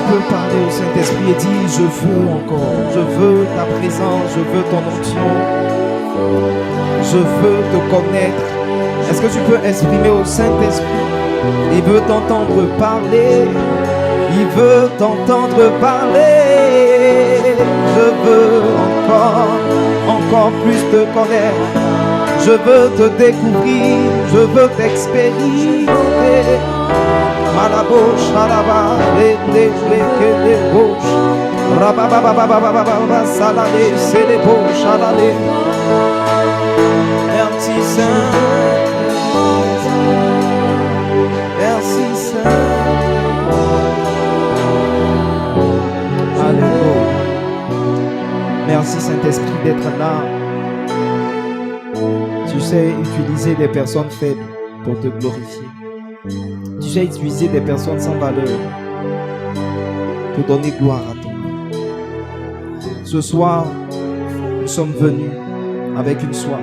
peux parler au Saint-Esprit et dire, je veux encore, je veux ta présence, je veux ton onction, je veux te connaître. Est-ce que tu peux exprimer au Saint-Esprit? Il veut t'entendre parler, il veut t'entendre parler. Je veux encore plus te connaître. Je veux te découvrir, je veux t'expérimenter. Malabouche, alaba, les bouches. Rabababababababa, salade, c'est les bouches, alade. Merci Saint. Merci Saint. Alléluia. Merci Saint-Esprit d'être là. Tu sais utiliser des personnes faibles pour te glorifier. Tu sais utiliser des personnes sans valeur pour donner gloire à ton nom. Ce soir, nous sommes venus avec une soif,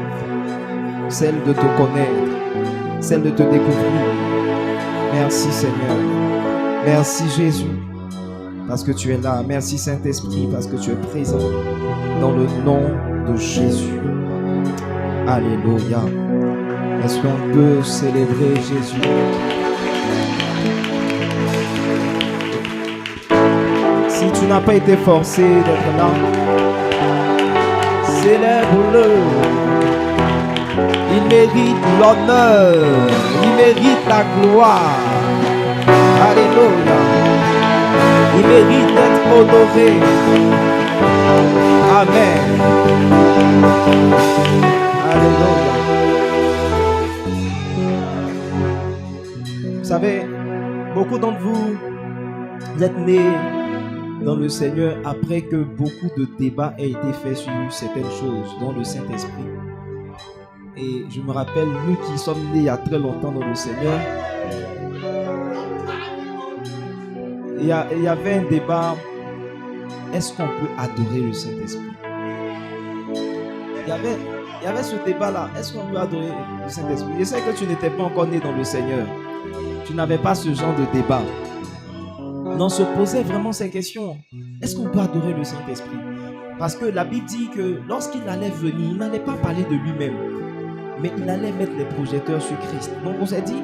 celle de te connaître, celle de te découvrir. Merci Seigneur. Merci Jésus, parce que tu es là. Merci Saint-Esprit, parce que tu es présent dans le nom de Jésus. Alléluia. Est-ce qu'on peut célébrer Jésus? Si tu n'as pas été forcé d'être là, célèbre-le. Il mérite l'honneur, il mérite la gloire. Alléluia. Il mérite d'être honoré. Amen. Alléluia. Vous savez, beaucoup d'entre vous êtes nés dans le Seigneur après que beaucoup de débats aient été faits sur certaines choses, dont le Saint-Esprit. Et je me rappelle, nous qui sommes nés il y a très longtemps dans le Seigneur, il y avait un débat, est-ce qu'on peut adorer le Saint-Esprit? Il y avait ce débat-là, est-ce qu'on peut adorer le Saint-Esprit? Je sais que tu n'étais pas encore né dans le Seigneur. Tu n'avais pas ce genre de débat. On se posait vraiment ces questions. Est-ce qu'on peut adorer le Saint-Esprit? Parce que la Bible dit que lorsqu'il allait venir, il n'allait pas parler de lui-même, mais il allait mettre les projecteurs sur Christ. Donc on s'est dit,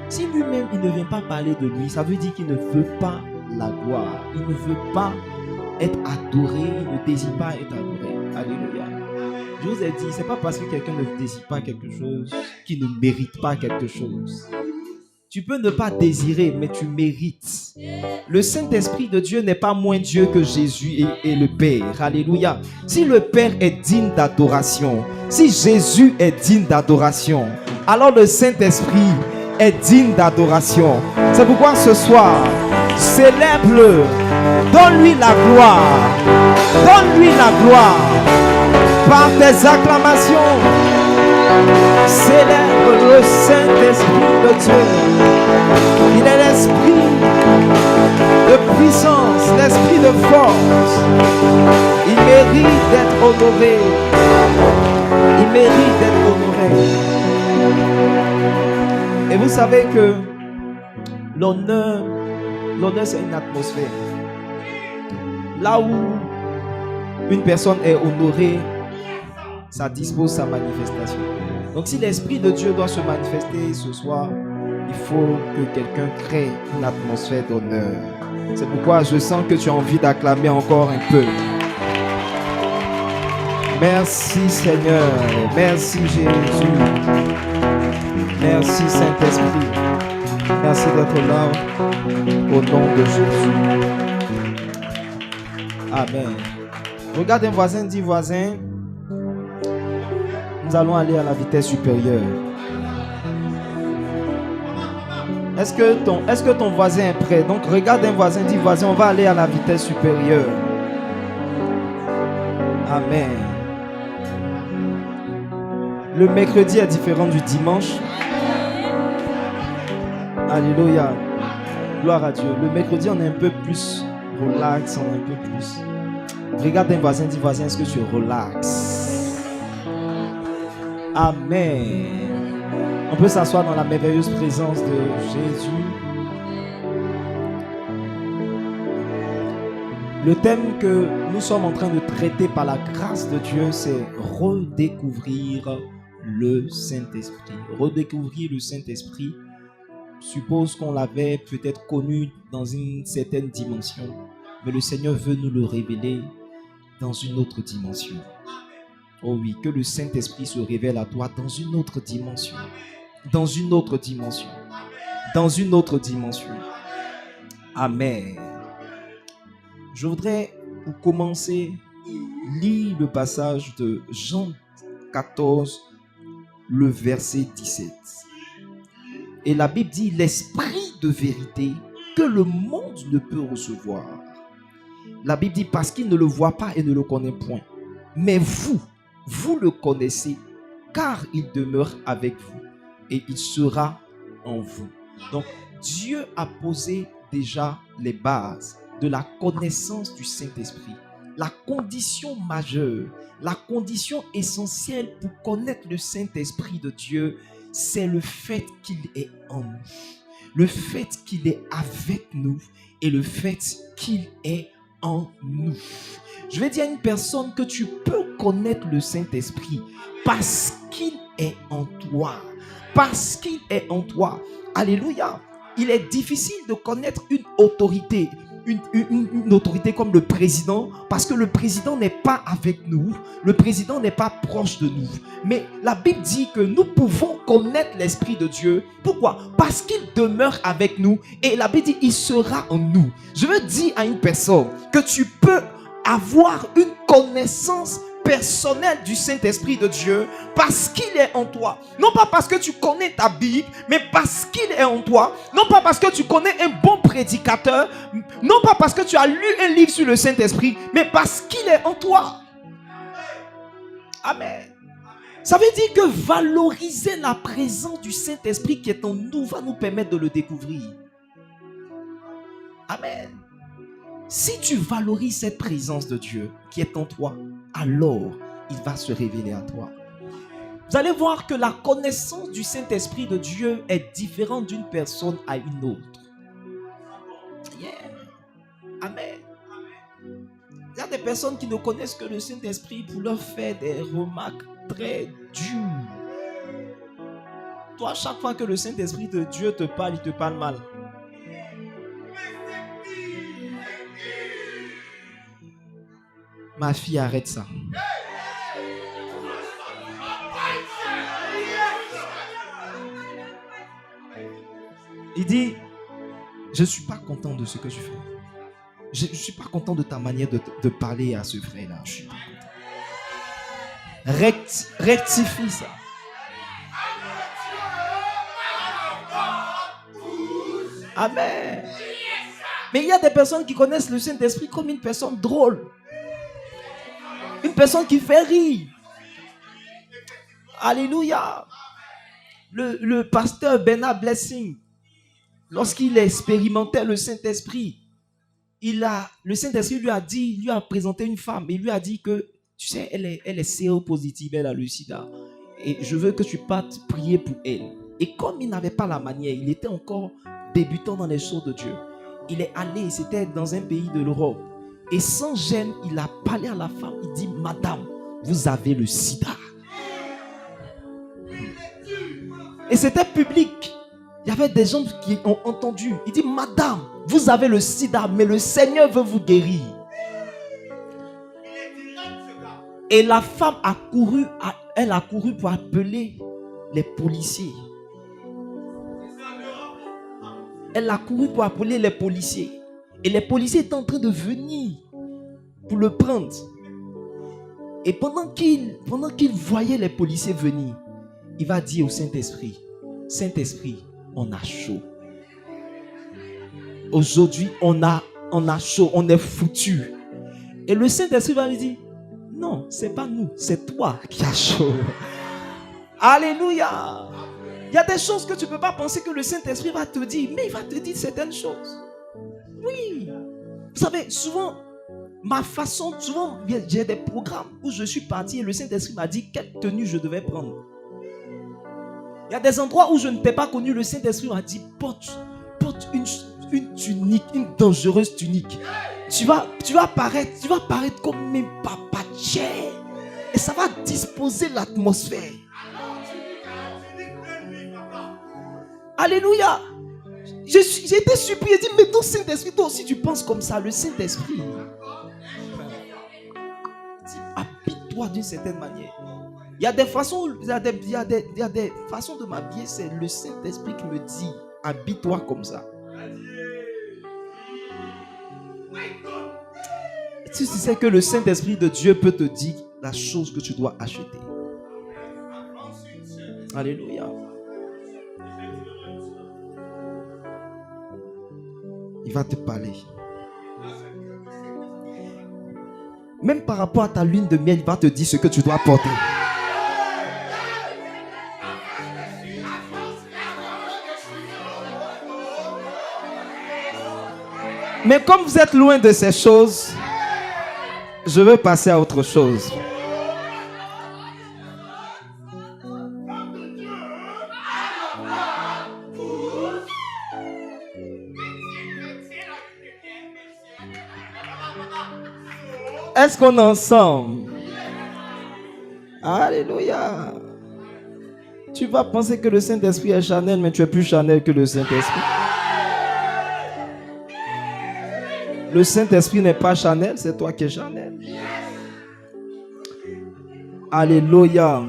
si lui-même il ne vient pas parler de lui, ça veut dire qu'il ne veut pas la gloire. Il ne veut pas être adoré, il ne désire pas être adoré. Alléluia. Je vous ai dit, c'est pas parce que quelqu'un ne désire pas quelque chose qu'il ne mérite pas quelque chose. Tu peux ne pas désirer, mais tu mérites. Le Saint-Esprit de Dieu n'est pas moins Dieu que Jésus et le Père. Alléluia. Si le Père est digne d'adoration, si Jésus est digne d'adoration, alors le Saint-Esprit est digne d'adoration. C'est pourquoi ce soir, célèbre-le. Donne-lui la gloire. Donne-lui la gloire. Par tes acclamations, célèbre le Saint-Esprit de Dieu. Il est l'esprit de puissance, l'esprit de force. Il mérite d'être honoré. Il mérite d'être honoré. Et vous savez que l'honneur c'est une atmosphère. Là où une personne est honorée, ça dispose sa manifestation. Donc si l'Esprit de Dieu doit se manifester ce soir, il faut que quelqu'un crée une atmosphère d'honneur. C'est pourquoi je sens que tu as envie d'acclamer encore un peu. Merci Seigneur, merci Jésus, merci Saint-Esprit, merci d'être là au nom de Jésus. Amen. Regarde un voisin, dis voisin, nous allons aller à la vitesse supérieure. Est-ce que ton voisin est prêt? Donc regarde un voisin, dis voisin, on va aller à la vitesse supérieure. Amen. Le mercredi est différent du dimanche. Alléluia. Gloire à Dieu. Le mercredi, on est un peu plus relax, on est un peu plus. Regarde un voisin, dis voisin, est-ce que tu es relax? Amen. On peut s'asseoir dans la merveilleuse présence de Jésus. Le thème que nous sommes en train de traiter par la grâce de Dieu, c'est redécouvrir le Saint-Esprit. Redécouvrir le Saint-Esprit suppose qu'on l'avait peut-être connu dans une certaine dimension, mais le Seigneur veut nous le révéler dans une autre dimension. Oh oui, que le Saint-Esprit se révèle à toi dans une autre dimension. Dans une autre dimension. Dans une autre dimension. Amen. Je voudrais, pour commencer, lire le passage de Jean 14, le verset 17. Et la Bible dit, l'esprit de vérité que le monde ne peut recevoir. La Bible dit, parce qu'il ne le voit pas et ne le connaît point. Mais vous le connaissez, car il demeure avec vous et il sera en vous. Donc, Dieu a posé déjà les bases de la connaissance du Saint-Esprit. La condition majeure, la condition essentielle pour connaître le Saint-Esprit de Dieu, c'est le fait qu'il est en nous, le fait qu'il est avec nous et le fait qu'il est en nous. Je vais dire à une personne que tu peux connaître le Saint-Esprit parce qu'il est en toi. Parce qu'il est en toi. Alléluia. Il est difficile de connaître une autorité. Une autorité comme le président, parce que le président n'est pas avec nous, le président n'est pas proche de nous. Mais la Bible dit que nous pouvons connaître l'Esprit de Dieu. Pourquoi? Parce qu'il demeure avec nous et la Bible dit il sera en nous. Je veux dire à une personne que tu peux avoir une connaissance personnelle du Saint-Esprit de Dieu parce qu'il est en toi. Non pas parce que tu connais ta Bible, mais parce qu'il est en toi. Non pas parce que tu connais un bon prédicateur, non pas parce que tu as lu un livre sur le Saint-Esprit, mais parce qu'il est en toi. Amen. Ça veut dire que valoriser la présence du Saint-Esprit qui est en nous va nous permettre de le découvrir. Amen. Si tu valorises cette présence de Dieu qui est en toi, alors il va se révéler à toi. Vous allez voir que la connaissance du Saint-Esprit de Dieu est différente d'une personne à une autre. Yeah. Amen. Il y a des personnes qui ne connaissent que le Saint-Esprit pour leur faire des remarques très dures. Toi, chaque fois que le Saint-Esprit de Dieu te parle, il te parle mal. Ma fille, arrête ça. Il dit, je ne suis pas content de ce que tu fais. Je ne suis pas content de ta manière de parler à ce frère-là. Je ne suis pas content. Rectifie ça. Amen. Mais il y a des personnes qui connaissent le Saint-Esprit comme une personne drôle. Une personne qui fait rire. Alléluia. Le pasteur Bernard Blessing, lorsqu'il expérimentait le Saint-Esprit, le Saint-Esprit lui a présenté une femme. Il lui a dit que, tu sais, elle est séropositive, elle a le sida. Et je veux que tu partes prier pour elle. Et comme il n'avait pas la manière, il était encore débutant dans les choses de Dieu. Il est allé, c'était dans un pays de l'Europe. Et sans gêne, il a parlé à la femme. Il dit, madame, vous avez le sida. Et c'était public. Il y avait des gens qui ont entendu. Il dit, madame, vous avez le sida, mais le Seigneur veut vous guérir. Et la femme a couru pour appeler les policiers. Elle a couru pour appeler les policiers. Et les policiers étaient en train de venir pour le prendre. Et pendant qu'il voyait les policiers venir, il va dire au Saint-Esprit, Saint-Esprit, on a chaud. Aujourd'hui, on a chaud, on est foutu. Et le Saint-Esprit va lui dire, non, c'est pas nous, c'est toi qui as chaud. Alléluia. Il y a des choses que tu ne peux pas penser que le Saint-Esprit va te dire, mais il va te dire certaines choses. Oui. Vous savez, souvent, j'ai des programmes où je suis parti et le Saint-Esprit m'a dit quelle tenue je devais prendre. Il y a des endroits où je ne t'ai pas connu, le Saint-Esprit m'a dit porte une tunique, une dangereuse tunique. tu vas paraître comme mes papa Tché. Et ça va disposer l'atmosphère. Alléluia. J'ai été surpris. J'ai dit, mais ton Saint-Esprit, toi aussi tu penses comme ça. Le Saint-Esprit. Habite-toi d'une certaine manière. Il y a des façons de m'habiller. C'est le Saint-Esprit qui me dit, habille-toi comme ça. Tu sais que le Saint-Esprit de Dieu peut te dire la chose que tu dois acheter. Alléluia. Il va te parler. Même par rapport à ta lune de miel, il va te dire ce que tu dois porter. Mais comme vous êtes loin de ces choses, je veux passer à autre chose. Est-ce qu'on est ensemble? Alléluia. Tu vas penser que le Saint-Esprit est Chanel, mais tu es plus Chanel que le Saint-Esprit. Le Saint-Esprit n'est pas Chanel, c'est toi qui es Chanel. Alléluia.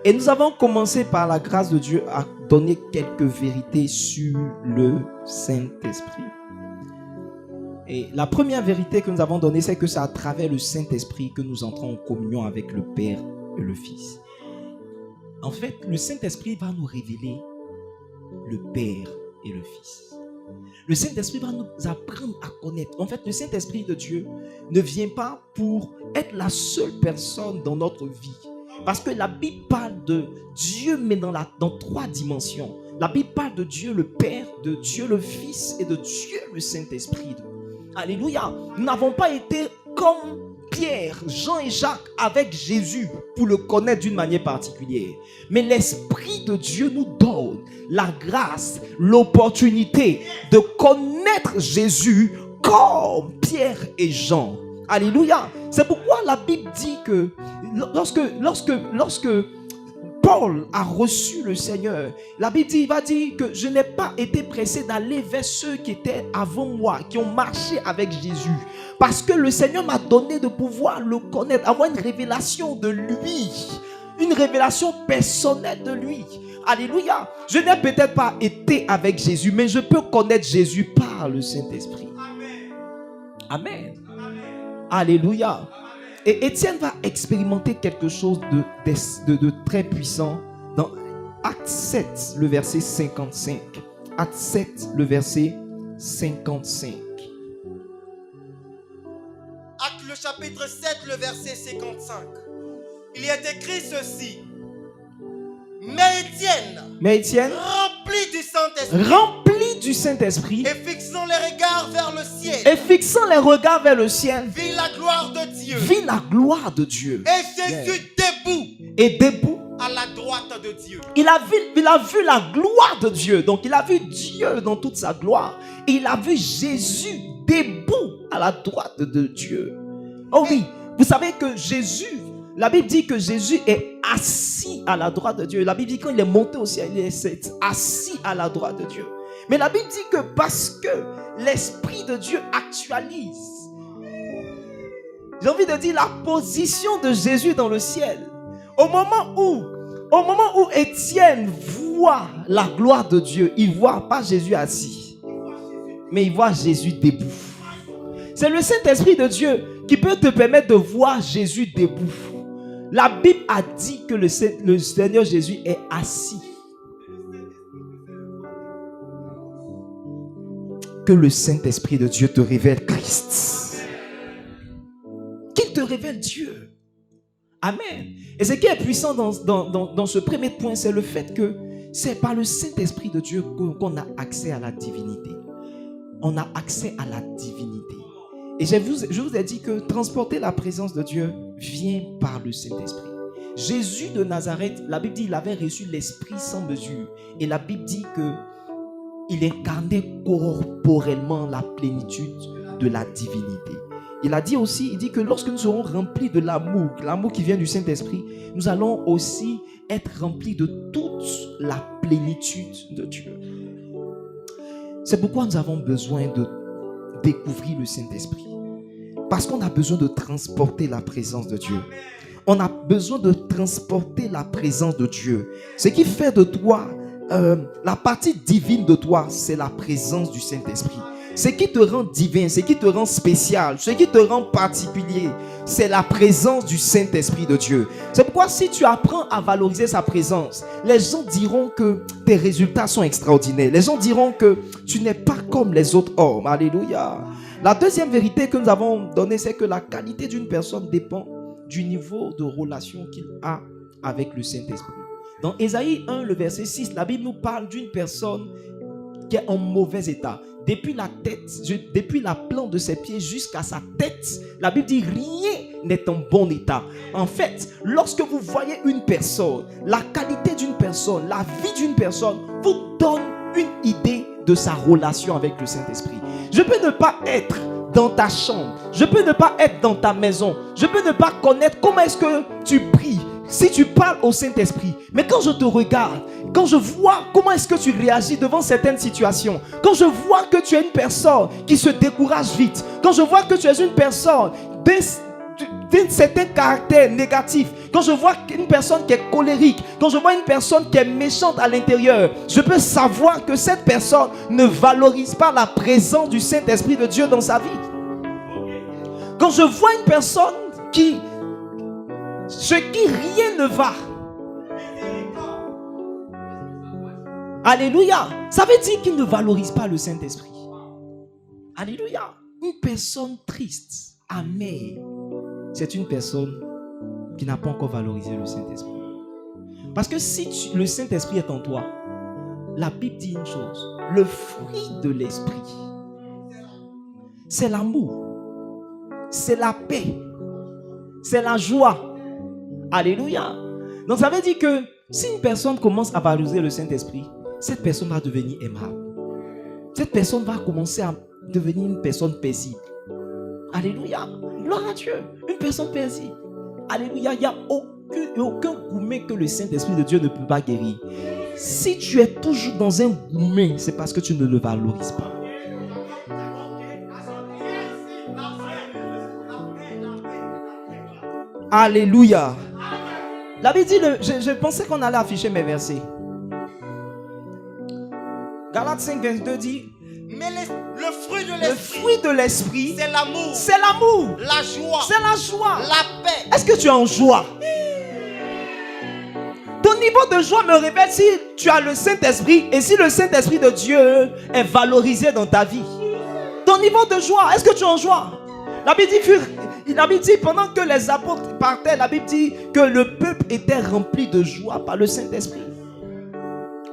Et nous avons commencé par la grâce de Dieu à donner quelques vérités sur le Saint-Esprit. Et la première vérité que nous avons donnée, c'est que c'est à travers le Saint-Esprit que nous entrons en communion avec le Père et le Fils. En fait, le Saint-Esprit va nous révéler le Père et le Fils. Le Saint-Esprit va nous apprendre à connaître. En fait, le Saint-Esprit de Dieu ne vient pas pour être la seule personne dans notre vie. Parce que la Bible parle de Dieu, mais dans trois dimensions. La Bible parle de Dieu le Père, de Dieu le Fils et de Dieu le Saint-Esprit. Alléluia. Nous n'avons pas été comme Pierre, Jean et Jacques avec Jésus pour le connaître d'une manière particulière. Mais l'Esprit de Dieu nous donne la grâce, l'opportunité de connaître Jésus comme Pierre et Jean. Alléluia. C'est pourquoi la Bible dit que lorsque Paul a reçu le Seigneur, la Bible dit, il va dire que je n'ai pas été pressé d'aller vers ceux qui étaient avant moi, qui ont marché avec Jésus. Parce que le Seigneur m'a donné de pouvoir le connaître, avoir une révélation de lui, une révélation personnelle de lui. Alléluia. Je n'ai peut-être pas été avec Jésus, mais je peux connaître Jésus par le Saint-Esprit. Amen. Alléluia. Et Étienne va expérimenter quelque chose de très puissant dans Acte 7, le verset 55. Acte 7, le verset 55. Acte le chapitre 7, le verset 55. Il y est écrit ceci. Mais Étienne, rempli du Saint-Esprit, et fixant les regards vers le ciel, vit la gloire de Dieu. Et debout à la droite de Dieu. Il a vu la gloire de Dieu. Donc il a vu Dieu dans toute sa gloire. Et il a vu Jésus debout à la droite de Dieu. Oh oui, vous savez que Jésus, la Bible dit que Jésus est assis à la droite de Dieu. La Bible dit que quand il est monté au ciel, il est assis à la droite de Dieu. Mais la Bible dit que parce que l'Esprit de Dieu actualise, j'ai envie de dire la position de Jésus dans le ciel. Au moment où Étienne voit la gloire de Dieu, il ne voit pas Jésus assis, mais il voit Jésus debout. C'est le Saint-Esprit de Dieu qui peut te permettre de voir Jésus debout. La Bible a dit que le Seigneur Jésus est assis. Que le Saint-Esprit de Dieu te révèle Christ. Qu'il te révèle Dieu. Amen. Et ce qui est puissant dans ce premier point, c'est le fait que c'est par le Saint-Esprit de Dieu qu'on a accès à la divinité. On a accès à la divinité. Et je vous ai dit que transporter la présence de Dieu vient par le Saint-Esprit. Jésus de Nazareth, la Bible dit qu'il avait reçu l'Esprit sans mesure. Et la Bible dit que il incarnait corporellement la plénitude de la divinité. Il a dit aussi, il dit que lorsque nous serons remplis de l'amour qui vient du Saint-Esprit, nous allons aussi être remplis de toute la plénitude de Dieu. C'est pourquoi nous avons besoin de découvrir le Saint-Esprit. Parce qu'on a besoin de transporter la présence de Dieu. On a besoin de transporter la présence de Dieu. Ce qui fait de toi, la partie divine de toi, c'est la présence du Saint-Esprit. Ce qui te rend divin, ce qui te rend spécial, ce qui te rend particulier, c'est la présence du Saint-Esprit de Dieu. C'est pourquoi si tu apprends à valoriser sa présence, les gens diront que tes résultats sont extraordinaires. Les gens diront que tu n'es pas comme les autres hommes. Alléluia. La deuxième vérité que nous avons donnée, c'est que la qualité d'une personne dépend du niveau de relation qu'il a avec le Saint-Esprit. Dans Ésaïe 1, le verset 6, la Bible nous parle d'une personne qui est en mauvais état. Depuis la tête, depuis la plante de ses pieds jusqu'à sa tête, la Bible dit rien n'est en bon état. En fait, lorsque vous voyez une personne, la qualité d'une personne, la vie d'une personne vous donne une idée de sa relation avec le Saint-Esprit. Je peux ne pas être dans ta chambre, je peux ne pas être dans ta maison, je peux ne pas connaître comment est-ce que tu pries, si tu parles au Saint-Esprit. Mais quand je te regarde, quand je vois comment est-ce que tu réagis devant certaines situations, quand je vois que tu es une personne qui se décourage vite, quand je vois que tu es une personne d'un certain caractère négatif, quand je vois une personne qui est colérique, quand je vois une personne qui est méchante à l'intérieur, je peux savoir que cette personne ne valorise pas la présence du Saint-Esprit de Dieu dans sa vie. Quand je vois une personne ce qui rien ne va, alléluia, ça veut dire qu'il ne valorise pas le Saint-Esprit. Alléluia. Une personne triste, amère, c'est une personne qui n'a pas encore valorisé le Saint-Esprit. Parce que si le Saint-Esprit est en toi, la Bible dit une chose: le fruit de l'Esprit, c'est l'amour, c'est la paix, c'est la joie. Alléluia. Donc ça veut dire que si une personne commence à valoriser le Saint-Esprit, cette personne va devenir aimable. Cette personne va commencer à devenir une personne paisible. Alléluia. Gloire à Dieu. Une personne paisible. Alléluia. Il n'y a aucun gourmet que le Saint-Esprit de Dieu ne peut pas guérir. Si tu es toujours dans un gourmet, c'est parce que tu ne le valorises pas. Alléluia. La Bible dit, je pensais qu'on allait afficher mes versets. Galates 5, 22 dit, mais le fruit de l'esprit, c'est l'amour. C'est l'amour. La joie. C'est la joie. La paix. Est-ce que tu es en joie? Ton niveau de joie me révèle si tu as le Saint-Esprit et si le Saint-Esprit de Dieu est valorisé dans ta vie. Ton niveau de joie, est-ce que tu es en joie? La Bible dit pendant que les apôtres partaient, la Bible dit que le peuple était rempli de joie par le Saint-Esprit.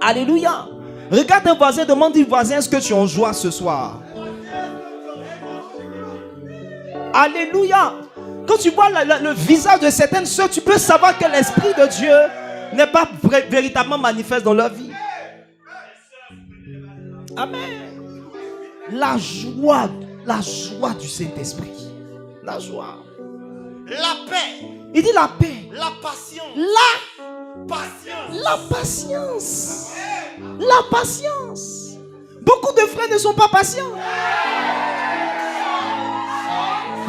Alléluia. Regarde un voisin, demande au voisin, est-ce que tu es en joie ce soir? Alléluia. Quand tu vois le visage de certaines soeurs, tu peux savoir que l'Esprit de Dieu n'est pas véritablement manifeste dans leur vie. Amen. La joie du Saint-Esprit. La joie. La paix. Il dit la paix. La patience. La patience. La patience. Beaucoup de frères ne sont pas patients.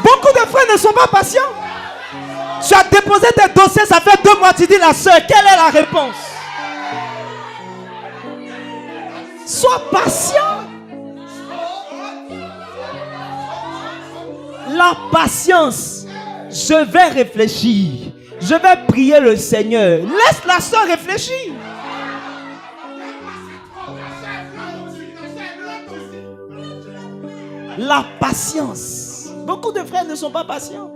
Beaucoup de frères ne sont pas patients. Tu as déposé tes dossiers, ça fait 2 mois, tu dis la soeur, quelle est la réponse? Sois patient. La patience. Je vais réfléchir. Je vais prier le Seigneur. Laisse la soeur réfléchir. La patience. Beaucoup de frères ne sont pas patients.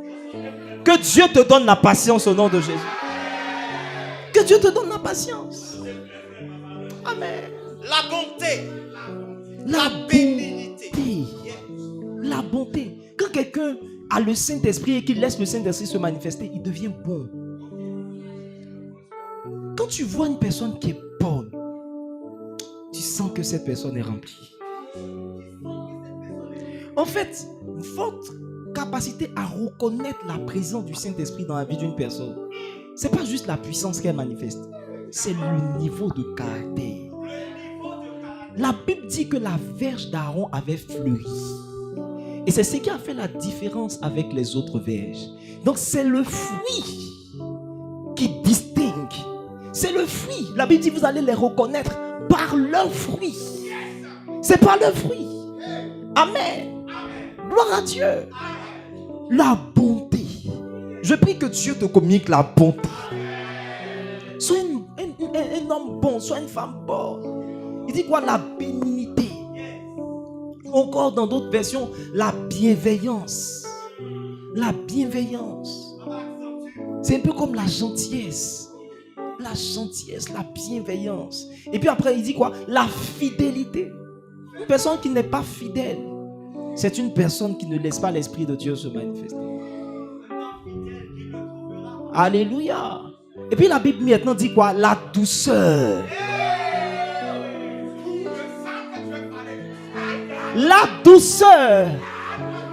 Que Dieu te donne la patience au nom de Jésus. Que Dieu te donne la patience. Amen. La bonté. La bénignité. La bonté. Quand quelqu'un a le Saint-Esprit et qu'il laisse le Saint-Esprit se manifester, il devient bon. Quand tu vois une personne qui est bonne, tu sans que cette personne est remplie. En fait, votre capacité à reconnaître la présence du Saint-Esprit dans la vie d'une personne, ce n'est pas juste la puissance qu'elle manifeste, c'est le niveau de caractère. La Bible dit que la verge d'Aaron avait fleuri. Et c'est ce qui a fait la différence avec les autres verges. Donc c'est le fruit qui distingue. C'est le fruit. La Bible dit que vous allez les reconnaître par leurs fruits. C'est par leurs fruits. Amen. Gloire à Dieu. La bonté. Je prie que Dieu te communique la bonté. Sois un homme bon, sois une femme bonne. Il dit quoi? La bénignité. Encore dans d'autres versions, la bienveillance. La bienveillance. C'est un peu comme la gentillesse. La gentillesse, la bienveillance. Et puis après, il dit quoi? La fidélité. Une personne qui n'est pas fidèle, c'est une personne qui ne laisse pas l'Esprit de Dieu se manifester. Alléluia. Et puis la Bible maintenant dit quoi? La douceur. La douceur.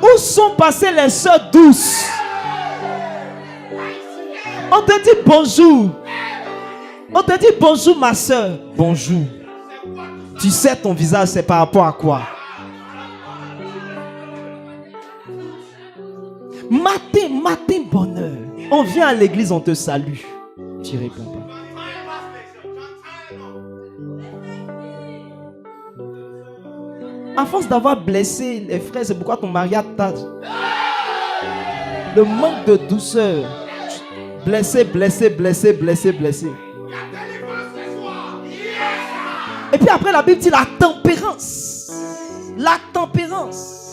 Où sont passées les sœurs douces? On te dit bonjour. On te dit bonjour ma soeur. Bonjour. Tu sais ton visage c'est par rapport à quoi? Matin bonheur. On vient à l'église, on te salue. Tu réponds pas. À force d'avoir blessé les frères, c'est pourquoi ton mariage t'a... Le manque de douceur. Blessé. Et puis après la Bible dit la tempérance. La tempérance.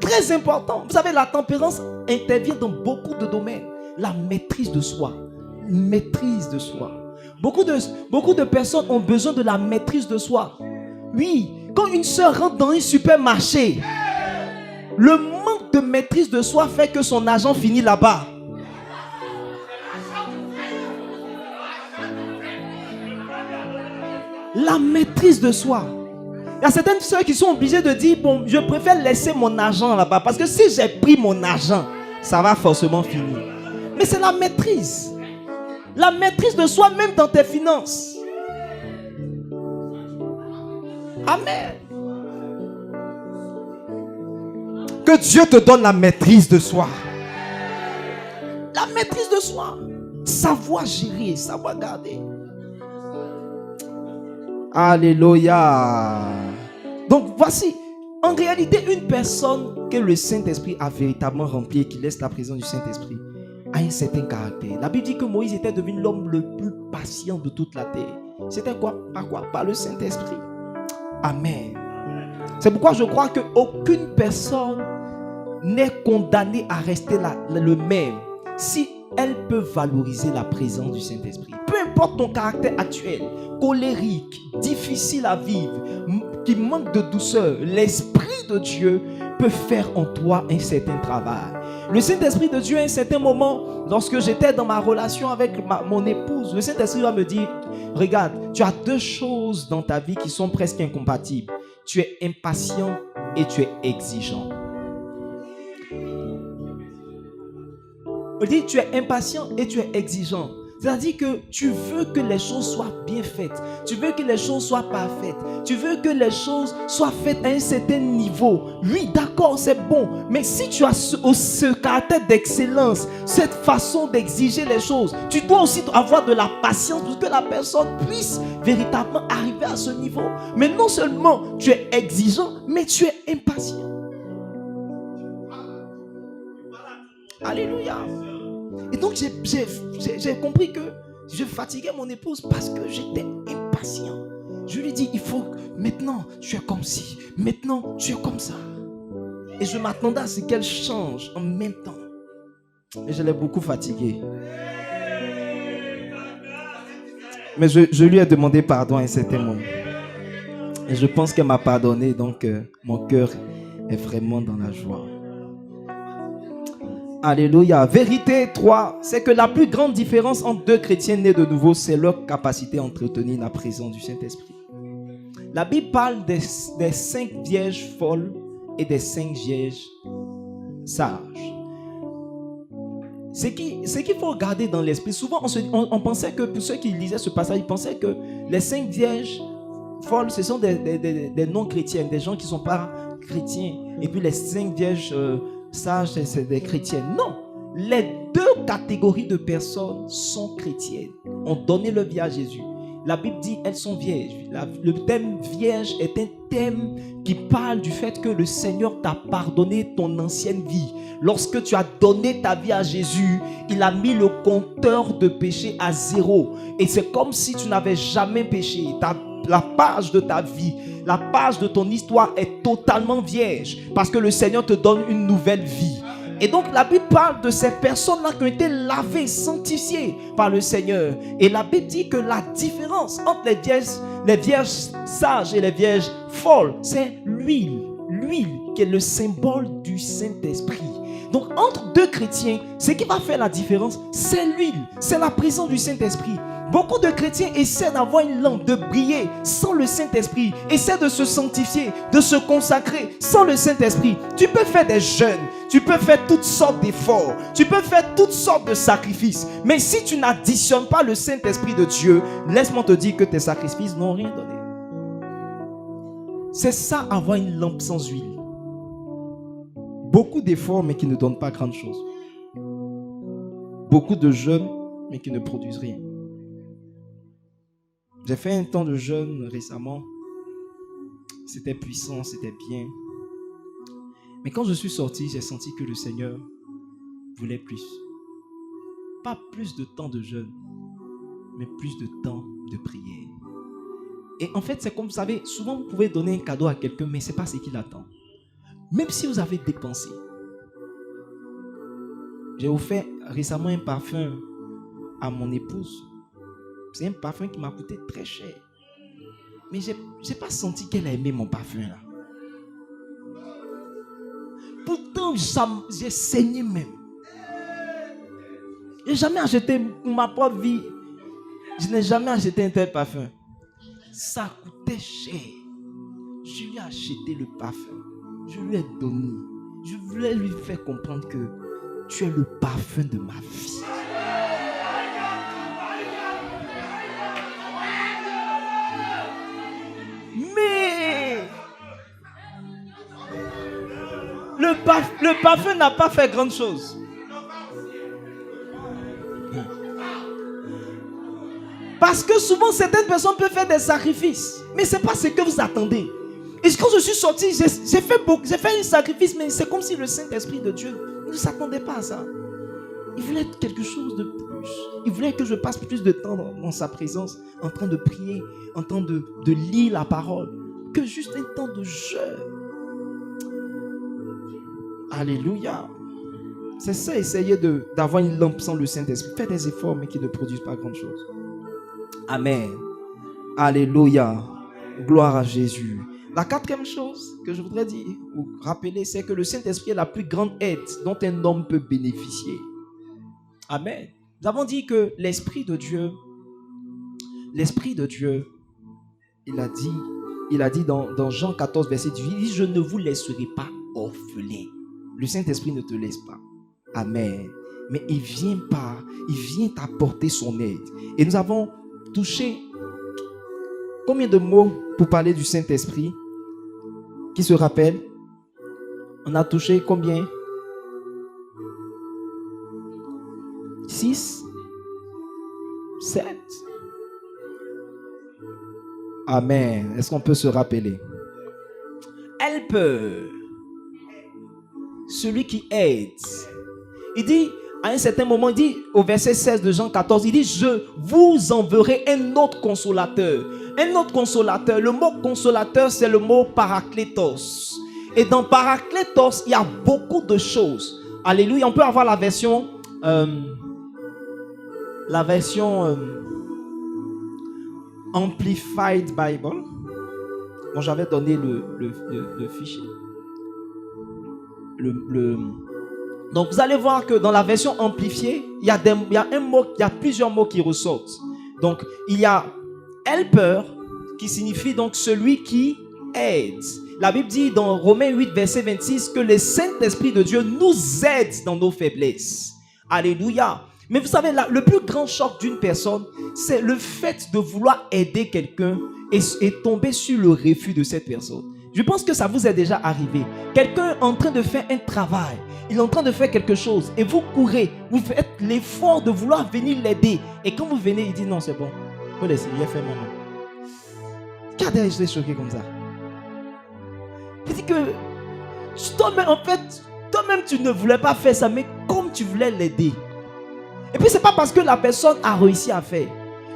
Très important. Vous savez, la tempérance intervient dans beaucoup de domaines. La maîtrise de soi. Beaucoup de personnes ont besoin de la maîtrise de soi. Oui, quand une soeur rentre dans un supermarché, le manque de maîtrise de soi fait que son argent finit là-bas. La maîtrise de soi. Il y a certaines soeurs qui sont obligées de dire, bon, je préfère laisser mon argent là-bas parce que si j'ai pris mon argent, ça va forcément finir. Mais c'est la maîtrise. La maîtrise de soi même dans tes finances. Amen. Que Dieu te donne la maîtrise de soi. La maîtrise de soi. Savoir gérer, savoir garder. Alléluia. Donc voici, en réalité, une personne que le Saint-Esprit a véritablement remplie et qui laisse la présence du Saint-Esprit a un certain caractère. La Bible dit que Moïse était devenu l'homme le plus patient de toute la terre. C'était quoi? Par quoi? Par le Saint-Esprit. Amen. C'est pourquoi je crois qu'aucune personne n'est condamnée à rester le même si elle peut valoriser la présence du Saint-Esprit. Peu importe ton caractère actuel, colérique, difficile à vivre, qui manque de douceur, l'Esprit de Dieu peut faire en toi un certain travail. Le Saint-Esprit de Dieu, à un certain moment, lorsque j'étais dans ma relation avec mon épouse, le Saint-Esprit va me dire, regarde, tu as deux choses dans ta vie qui sont presque incompatibles. Tu es impatient et tu es exigeant. On dit, tu es impatient et tu es exigeant. C'est-à-dire que tu veux que les choses soient bien faites. Tu veux que les choses soient parfaites. Tu veux que les choses soient faites à un certain niveau. Oui, d'accord, c'est bon. Mais si tu as ce caractère d'excellence, cette façon d'exiger les choses, tu dois aussi avoir de la patience pour que la personne puisse véritablement arriver à ce niveau. Mais non seulement tu es exigeant, mais tu es impatient. Alléluia. Et donc j'ai compris que je fatiguais mon épouse parce que j'étais impatient. Je lui dis, il faut maintenant tu es comme ci, maintenant tu es comme ça. Et je m'attendais à ce qu'elle change en même temps. Et je l'ai beaucoup fatiguée. Mais je lui ai demandé pardon à un certain moment. Et je pense qu'elle m'a pardonné, donc mon cœur est vraiment dans la joie. Alléluia. Vérité 3, c'est que la plus grande différence entre deux chrétiens nés de nouveau, c'est leur capacité à entretenir la présence du Saint-Esprit. La Bible parle des 5 vierges folles et des 5 vierges sages. Ce qu'il faut regarder dans l'esprit, souvent on pensait que, pour ceux qui lisaient ce passage, ils pensaient que les 5 vierges folles, ce sont des non-chrétiennes, des gens qui ne sont pas chrétiens. Et puis les 5 vierges sages, c'est des chrétiennes. Non, les deux catégories de personnes sont chrétiennes, ont donné leur vie à Jésus. La Bible dit elles sont vierges. Le thème vierge est un thème qui parle du fait que le Seigneur t'a pardonné ton ancienne vie. Lorsque tu as donné ta vie à Jésus, il a mis le compteur de péché à 0. Et c'est comme si tu n'avais jamais péché. La page de ta vie, la page de ton histoire est totalement vierge parce que le Seigneur te donne une nouvelle vie. Et donc la Bible parle de ces personnes-là qui ont été lavées, sanctifiées par le Seigneur. Et la Bible dit que la différence entre les vierges sages et les vierges folles, c'est l'huile. L'huile qui est le symbole du Saint-Esprit. Donc entre deux chrétiens, ce qui va faire la différence, c'est l'huile, c'est la présence du Saint-Esprit. Beaucoup de chrétiens essaient d'avoir une lampe, de briller sans le Saint-Esprit. Essaient de se sanctifier, de se consacrer sans le Saint-Esprit. Tu peux faire des jeûnes, tu peux faire toutes sortes d'efforts, tu peux faire toutes sortes de sacrifices. Mais si tu n'additionnes pas le Saint-Esprit de Dieu, laisse-moi te dire que tes sacrifices n'ont rien donné. C'est ça, avoir une lampe sans huile. Beaucoup d'efforts, mais qui ne donnent pas grand chose. Beaucoup de jeûnes, mais qui ne produisent rien. J'ai fait un temps de jeûne récemment. C'était puissant, c'était bien. Mais quand je suis sorti, j'ai senti que le Seigneur voulait plus. Pas plus de temps de jeûne, mais plus de temps de prière. Et en fait, c'est comme vous savez, souvent vous pouvez donner un cadeau à quelqu'un, mais ce n'est pas ce qu'il attend. Même si vous avez dépensé. J'ai offert récemment un parfum à mon épouse. C'est un parfum qui m'a coûté très cher. Mais je n'ai pas senti qu'elle a aimé mon parfum là. Pourtant, j'ai saigné même. Je n'ai jamais acheté ma propre vie. Je n'ai jamais acheté un tel parfum. Ça coûtait cher. Je lui ai acheté le parfum. Je lui ai donné. Je voulais lui faire comprendre que tu es le parfum de ma vie. Mais le parfum n'a pas fait grande chose. Parce que souvent certaines personnes peuvent faire des sacrifices, mais ce n'est pas ce que vous attendez. Et quand je suis sorti, j'ai fait un sacrifice, mais c'est comme si le Saint-Esprit de Dieu ne s'attendait pas à ça. Il voulait quelque chose de plus. Il voulait que je passe plus de temps dans sa présence, en train de prier, en train de lire la parole, que juste un temps de jeûne. Alléluia. C'est ça, essayer d'avoir une lampe sans le Saint-Esprit. Faire des efforts, mais qui ne produisent pas grand-chose. Amen. Alléluia. Gloire à Jésus. La quatrième chose que je voudrais dire ou rappeler, c'est que le Saint-Esprit est la plus grande aide dont un homme peut bénéficier. Amen. Nous avons dit que l'Esprit de Dieu, il a dit dans Jean 14, verset 18, il dit, je ne vous laisserai pas orphelin. Le Saint-Esprit ne te laisse pas. Amen. Mais il vient t'apporter son aide. Et nous avons touché combien de mots pour parler du Saint-Esprit? Qui se rappelle? On a touché combien? 6? 7? Amen. Est-ce qu'on peut se rappeler? Helper. Celui qui aide. Il dit, à un certain moment, il dit, au verset 16 de Jean 14, il dit, je vous enverrai un autre consolateur. Un autre consolateur. Le mot consolateur, c'est le mot parakletos. Et dans parakletos, il y a beaucoup de choses. Alléluia. On peut avoir la version Amplified Bible. Bon, j'avais donné le fichier. Donc vous allez voir que dans la version amplifiée, il y a plusieurs mots qui ressortent. Donc il y a helper qui signifie donc celui qui aide. La Bible dit dans Romains 8 verset 26 que le Saint-Esprit de Dieu nous aide dans nos faiblesses. Alléluia. Mais vous savez, le plus grand choc d'une personne, c'est le fait de vouloir aider quelqu'un et tomber sur le refus de cette personne. Je pense que ça vous est déjà arrivé. Quelqu'un est en train de faire un travail, il est en train de faire quelque chose et vous courez, vous faites l'effort de vouloir venir l'aider. Et quand vous venez, il dit non, c'est bon. Vous laissez, il a fait maman. Regardez, je suis choqué comme ça. Il dit que toi-même, en fait, toi-même tu ne voulais pas faire ça, mais comme tu voulais l'aider. Et puis c'est pas parce que la personne a réussi à faire,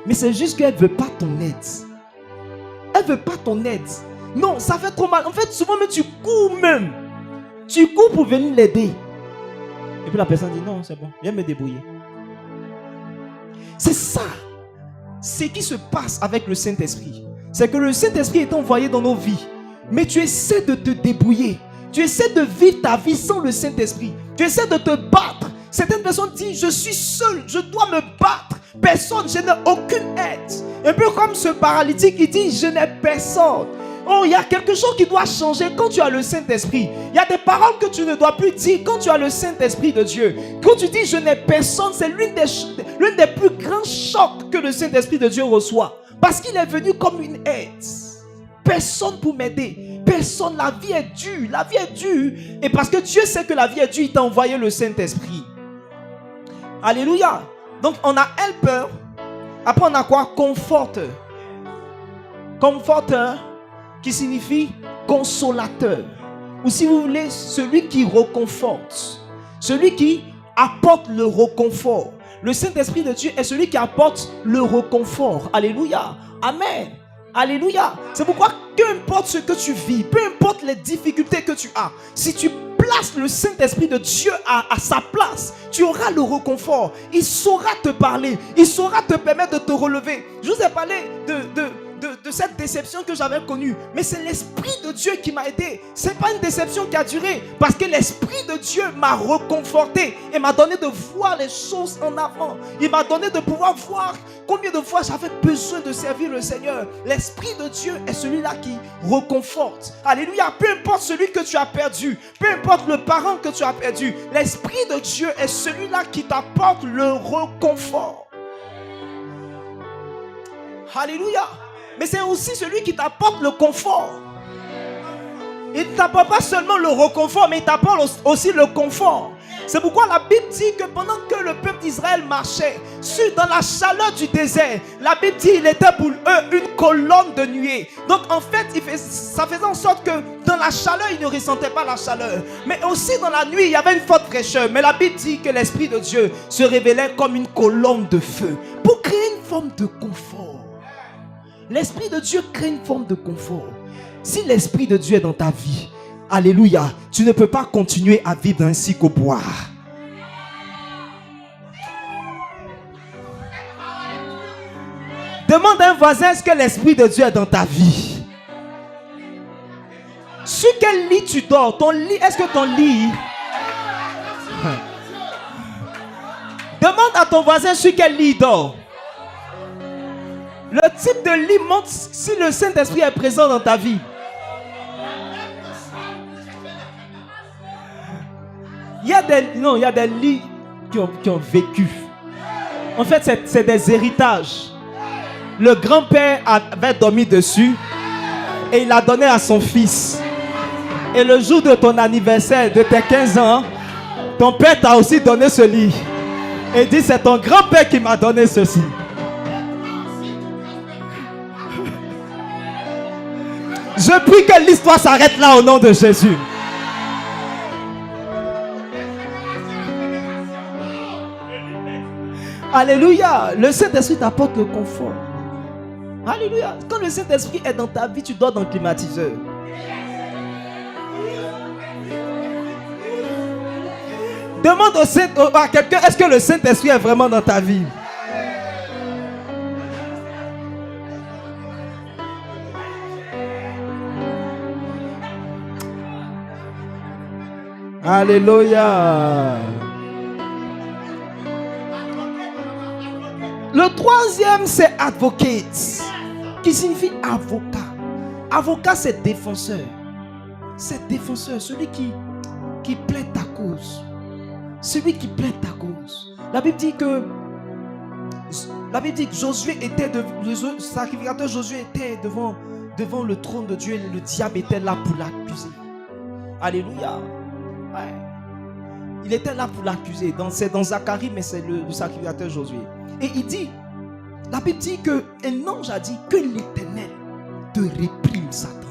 mais c'est juste qu'elle ne veut pas ton aide. Elle ne veut pas ton aide. Non, ça fait trop mal. En fait, souvent même tu cours même. Tu cours pour venir l'aider. Et puis la personne dit non, c'est bon, viens me débrouiller. C'est ça. Ce qui se passe avec le Saint-Esprit. C'est que le Saint-Esprit est envoyé dans nos vies. Mais tu essaies de te débrouiller. Tu essaies de vivre ta vie sans le Saint-Esprit. Tu essaies de te battre. Certaines personnes disent, je suis seul, je dois me battre. Personne, je n'ai aucune aide. Un peu comme ce paralytique qui dit, je n'ai personne. Oh, il y a quelque chose qui doit changer quand tu as le Saint-Esprit. Il y a des paroles que tu ne dois plus dire quand tu as le Saint-Esprit de Dieu. Quand tu dis, je n'ai personne, c'est l'une des plus grands chocs que le Saint-Esprit de Dieu reçoit. Parce qu'il est venu comme une aide. Personne pour m'aider. Personne, la vie est dure. La vie est dure. Et parce que Dieu sait que la vie est dure, il t'a envoyé le Saint-Esprit. Alléluia. Donc on a helper. Après on a quoi? Conforteur. Conforteur qui signifie consolateur. Ou si vous voulez, celui qui reconforte. Celui qui apporte le réconfort. Le Saint-Esprit de Dieu est celui qui apporte le réconfort. Alléluia. Amen. Alléluia. C'est pourquoi, peu importe ce que tu vis, peu importe les difficultés que tu as, si tu places le Saint-Esprit de Dieu à sa place, tu auras le réconfort. Il saura te parler. Il saura te permettre de te relever. Je vous ai parlé de cette déception que j'avais connue. Mais c'est l'Esprit de Dieu qui m'a aidé. Ce n'est pas une déception qui a duré. Parce que l'Esprit de Dieu m'a reconforté. Et m'a donné de voir les choses en avant. Il m'a donné de pouvoir voir combien de fois j'avais besoin de servir le Seigneur. L'Esprit de Dieu est celui-là qui reconforte. Alléluia. Peu importe celui que tu as perdu. Peu importe le parent que tu as perdu. L'Esprit de Dieu est celui-là qui t'apporte le réconfort. Alléluia. Mais c'est aussi celui qui t'apporte le confort. Il ne t'apporte pas seulement le réconfort, mais il t'apporte aussi le confort. C'est pourquoi la Bible dit que pendant que le peuple d'Israël marchait dans la chaleur du désert, la Bible dit qu'il était pour eux une colonne de nuée. Donc en fait, ça faisait en sorte que dans la chaleur, ils ne ressentaient pas la chaleur. Mais aussi dans la nuit, il y avait une forte fraîcheur. Mais la Bible dit que l'Esprit de Dieu se révélait comme une colonne de feu pour créer une forme de confort. L'Esprit de Dieu crée une forme de confort. Si l'Esprit de Dieu est dans ta vie, alléluia, tu ne peux pas continuer à vivre ainsi qu'au bois. Demande à un voisin, est-ce que l'Esprit de Dieu est dans ta vie? Sur quel lit tu dors? Ton lit, est-ce que ton lit... Demande à ton voisin sur quel lit il dort. Le type de lit montre si le Saint-Esprit est présent dans ta vie. Il y a des lits qui ont vécu. En fait, c'est des héritages. Le grand-père avait dormi dessus et il l'a donné à son fils. Et le jour de ton anniversaire, de tes 15 ans, ton père t'a aussi donné ce lit. Et il dit, c'est ton grand-père qui m'a donné ceci. Je prie que l'histoire s'arrête là au nom de Jésus. Alléluia. Le Saint-Esprit t'apporte le confort. Alléluia. Quand le Saint-Esprit est dans ta vie, tu dors dans le climatiseur. Demande à quelqu'un, est-ce que le Saint-Esprit est vraiment dans ta vie? Alléluia. Le troisième, c'est advocate, qui signifie avocat. Avocat, c'est défenseur. C'est défenseur, celui qui plaide ta cause. Celui qui plaide ta cause. La Bible dit que Josué était le sacrificateur Josué était devant le trône de Dieu et le diable était là pour l'accuser. Alléluia. Ouais. Il était là pour l'accuser. C'est dans Zacharie, mais c'est le sacrificateur Josué. Et il dit, la Bible dit qu'un ange a dit que l'Éternel te réprime, Satan.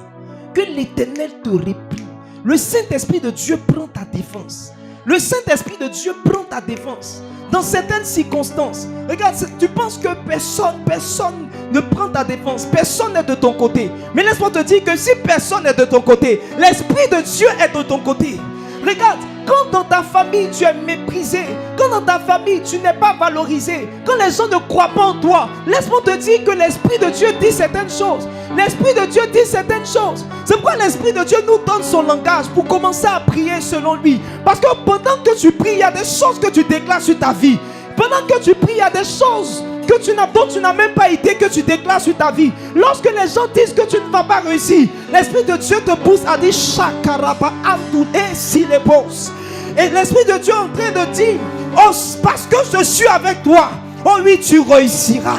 Que l'Éternel te réprime. Le Saint-Esprit de Dieu prend ta défense. Le Saint-Esprit de Dieu prend ta défense. Dans certaines circonstances, regarde, tu penses que personne ne prend ta défense. Personne n'est de ton côté. Mais laisse-moi te dire que si personne n'est de ton côté, l'Esprit de Dieu est de ton côté. Regarde, quand dans ta famille tu es méprisé, quand dans ta famille tu n'es pas valorisé, quand les gens ne croient pas en toi, laisse-moi te dire que l'Esprit de Dieu dit certaines choses. L'Esprit de Dieu dit certaines choses. C'est pourquoi l'Esprit de Dieu nous donne son langage pour commencer à prier selon lui. Parce que pendant que tu pries, il y a des choses que tu déclares sur ta vie. Pendant que tu pries, il y a des choses dont tu n'as même pas idée que tu déclares sur ta vie. Lorsque les gens disent que tu ne vas pas réussir, l'Esprit de Dieu te pousse à dire Shakaraba Abdou et si les boss. Et l'Esprit de Dieu est en train de dire, oh, parce que je suis avec toi, oh oui, tu réussiras.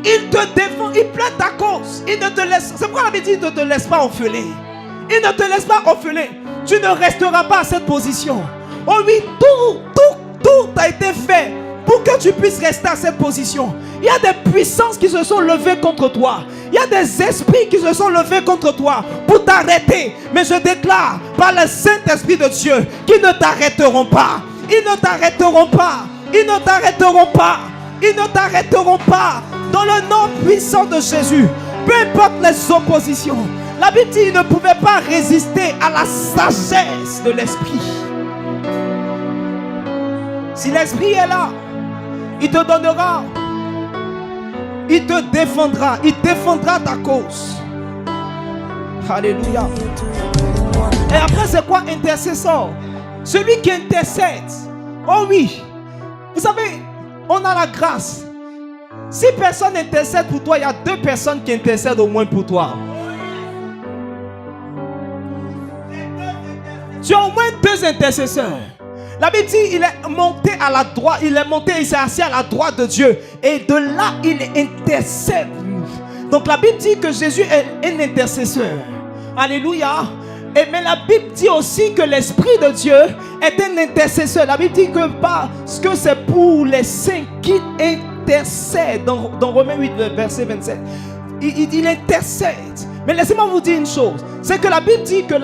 Il te défend, il plaide ta cause. Il ne te laisse, c'est pourquoi la Bible dit, il ne te laisse pas orphelin. Il ne te laisse pas orphelin. Tu ne resteras pas à cette position. Oh oui, tout a été fait pour que tu puisses rester à cette position. Il y a des puissances qui se sont levées contre toi. Il y a des esprits qui se sont levés contre toi pour t'arrêter. Mais je déclare par le Saint-Esprit de Dieu qu'ils ne t'arrêteront pas. Ils ne t'arrêteront pas. Ils ne t'arrêteront pas. Ils ne t'arrêteront pas. Dans le nom puissant de Jésus, peu importe les oppositions, la Bible dit qu'ils ne pouvaient pas résister à la sagesse de l'Esprit. Si l'Esprit est là, il te donnera, il te défendra, il défendra ta cause. Alléluia. Et après, c'est quoi intercesseur? Celui qui intercède. Oh oui. Vous savez, on a la grâce. Si personne intercède pour toi, il y a 2 personnes qui intercèdent au moins pour toi. Tu as au moins 2 intercesseurs. La Bible dit, il est monté à la droite, il s'est assis à la droite de Dieu. Et de là, il intercède. Donc la Bible dit que Jésus est un intercesseur. Alléluia. Mais la Bible dit aussi que l'Esprit de Dieu est un intercesseur. La Bible dit que parce que c'est pour les saints qu'il intercède. Dans Romains 8, verset 27. Il intercède. Mais laissez-moi vous dire une chose. C'est que la Bible dit que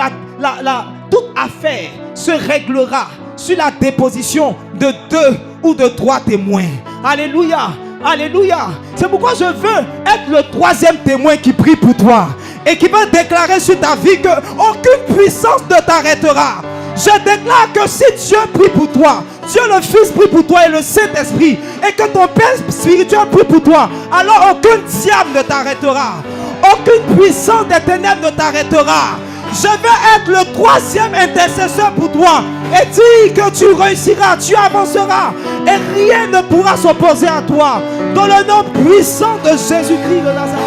toute affaire se réglera sur la déposition de 2 ou de 3 témoins. Alléluia. Alléluia. C'est pourquoi je veux être le 3e témoin qui prie pour toi et qui va déclarer sur ta vie que aucune puissance ne t'arrêtera. Je déclare que si Dieu prie pour toi, Dieu le Fils prie pour toi et le Saint-Esprit, et que ton Père spirituel prie pour toi, alors aucun diable ne t'arrêtera. Aucune puissance des ténèbres ne t'arrêtera. Je veux être le 3e intercesseur pour toi et dire que tu réussiras, tu avanceras et rien ne pourra s'opposer à toi. Dans le nom puissant de Jésus-Christ de Nazareth.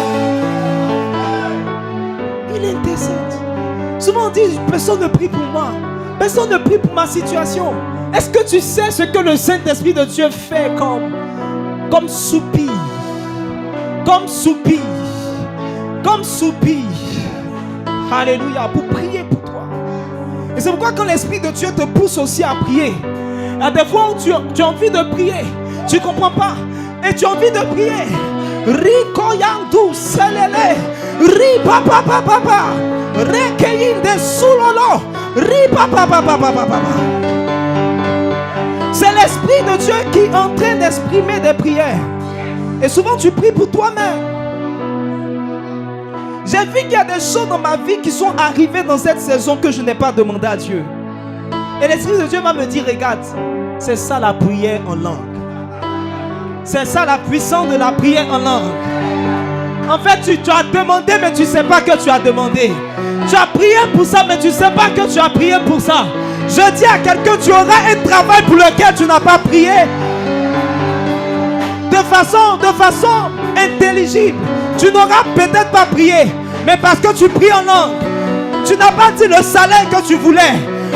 Il intercède. Souvent on dit, personne ne prie pour moi. Personne ne prie pour ma situation. Est-ce que tu sais ce que le Saint-Esprit de Dieu fait comme soupir? Comme soupir. Comme soupir. Alléluia, pour prier pour toi. Et c'est pourquoi quand l'Esprit de Dieu te pousse aussi à prier, il y a des fois où tu as envie de prier, tu ne comprends pas, et tu as envie de prier. Rikoyandu selele, ripapapapapa, rekeyinde sulolo, ripapapapapapa. C'est l'Esprit de Dieu qui est en train d'exprimer des prières. Et souvent tu pries pour toi-même. J'ai vu qu'il y a des choses dans ma vie qui sont arrivées dans cette saison que je n'ai pas demandé à Dieu. Et l'Esprit de Dieu va me dire, regarde, c'est ça la prière en langue. C'est ça la puissance de la prière en langue. En fait, tu as demandé, mais tu ne sais pas que tu as demandé. Tu as prié pour ça, mais tu ne sais pas que tu as prié pour ça. Je dis à quelqu'un, tu auras un travail pour lequel tu n'as pas prié. De façon intelligible. Tu n'auras peut-être pas prié, mais parce que tu pries en langue. Tu n'as pas dit le salaire que tu voulais,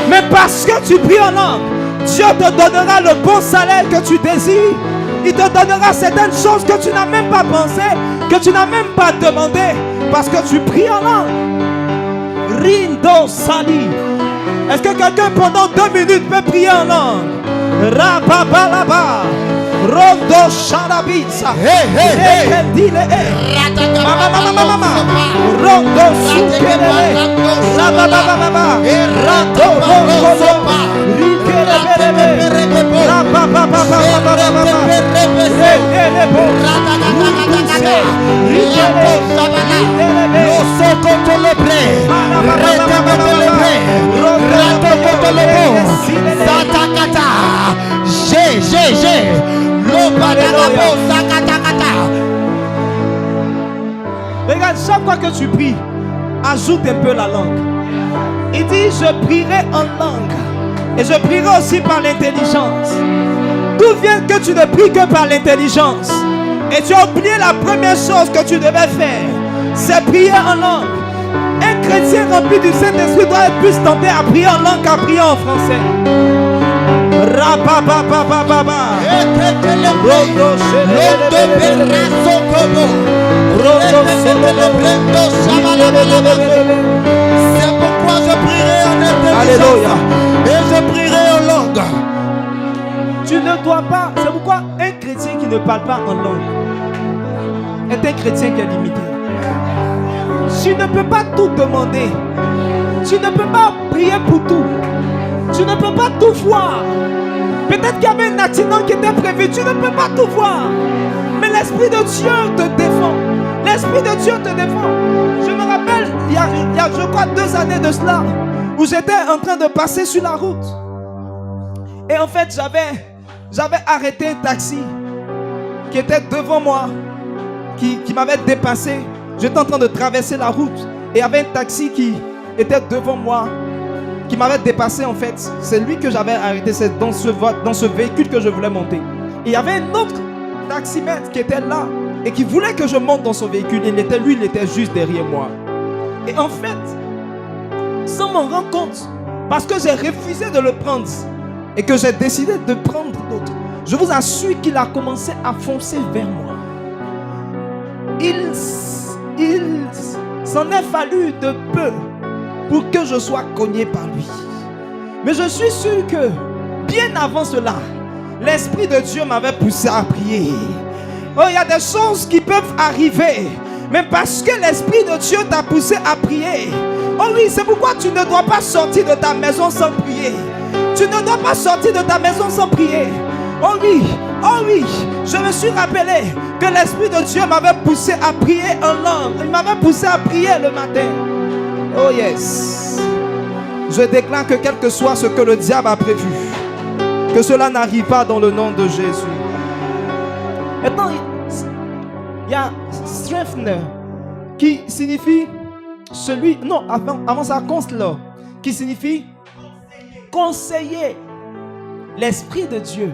mais parce que tu pries en langue, Dieu te donnera le bon salaire que tu désires. Il te donnera certaines choses que tu n'as même pas pensé, que tu n'as même pas demandé, parce que tu pries en langue. Rindo Sali. Est-ce que quelqu'un pendant 2 minutes peut prier en langue? Rababalaba. Rondo Shalabisa. Mama. Rondo Sukele. Rabababa. Rato Rondo. Rikelebelebe. Rabababa. Regarde, chaque fois que tu pries, ajoute un peu la langue. Il dit, je prierai en langue. Et je prierai aussi par l'intelligence. D'où vient que tu ne pries que par l'intelligence? Et tu as oublié la première chose que tu devais faire. C'est prier en langue. Un chrétien rempli du Saint-Esprit doit être plus tenté à prier en langue qu'à prier en français. C'est pourquoi je prierai en intelligence. Et je prierai en langue. Tu ne dois pas. C'est pourquoi un chrétien qui ne parle pas en langue est un chrétien qui est limité. Tu ne peux pas tout demander. Tu ne peux pas prier pour tout. Tu ne peux pas tout voir. Peut-être qu'il y avait un accident qui était prévu. Tu ne peux pas tout voir. Mais l'Esprit de Dieu te défend. L'Esprit de Dieu te défend. Je me rappelle, il y a je crois 2 années de cela, où j'étais en train de passer sur la route. Et en fait, j'avais arrêté un taxi qui était devant moi, qui m'avait dépassé. J'étais en train de traverser la route et il y avait un taxi qui était devant moi, qui m'avait dépassé en fait. C'est lui que j'avais arrêté, c'est dans ce véhicule que je voulais monter. Et il y avait un autre taximètre qui était là et qui voulait que je monte dans son véhicule. Il était juste derrière moi. Et en fait, sans m'en rendre compte, parce que j'ai refusé de le prendre et que j'ai décidé de prendre l'autre, je vous assure qu'il a commencé à foncer vers moi. Il s'en est fallu de peu pour que je sois cogné par lui. Mais je suis sûr que bien avant cela, l'Esprit de Dieu m'avait poussé à prier. Oh, il y a des choses qui peuvent arriver, mais parce que l'Esprit de Dieu t'a poussé à prier. Oh oui, c'est pourquoi tu ne dois pas sortir de ta maison sans prier. Tu ne dois pas sortir de ta maison sans prier. Oh oui, je me suis rappelé que l'Esprit de Dieu m'avait poussé à prier en langue. Il m'avait poussé à prier le matin. Oh yes. Je déclare que quel que soit ce que le diable a prévu, que cela n'arrive pas dans le nom de Jésus. Maintenant, il y a strengthener qui signifie celui... Non, avant ça, counselor, qui signifie conseiller. L'Esprit de Dieu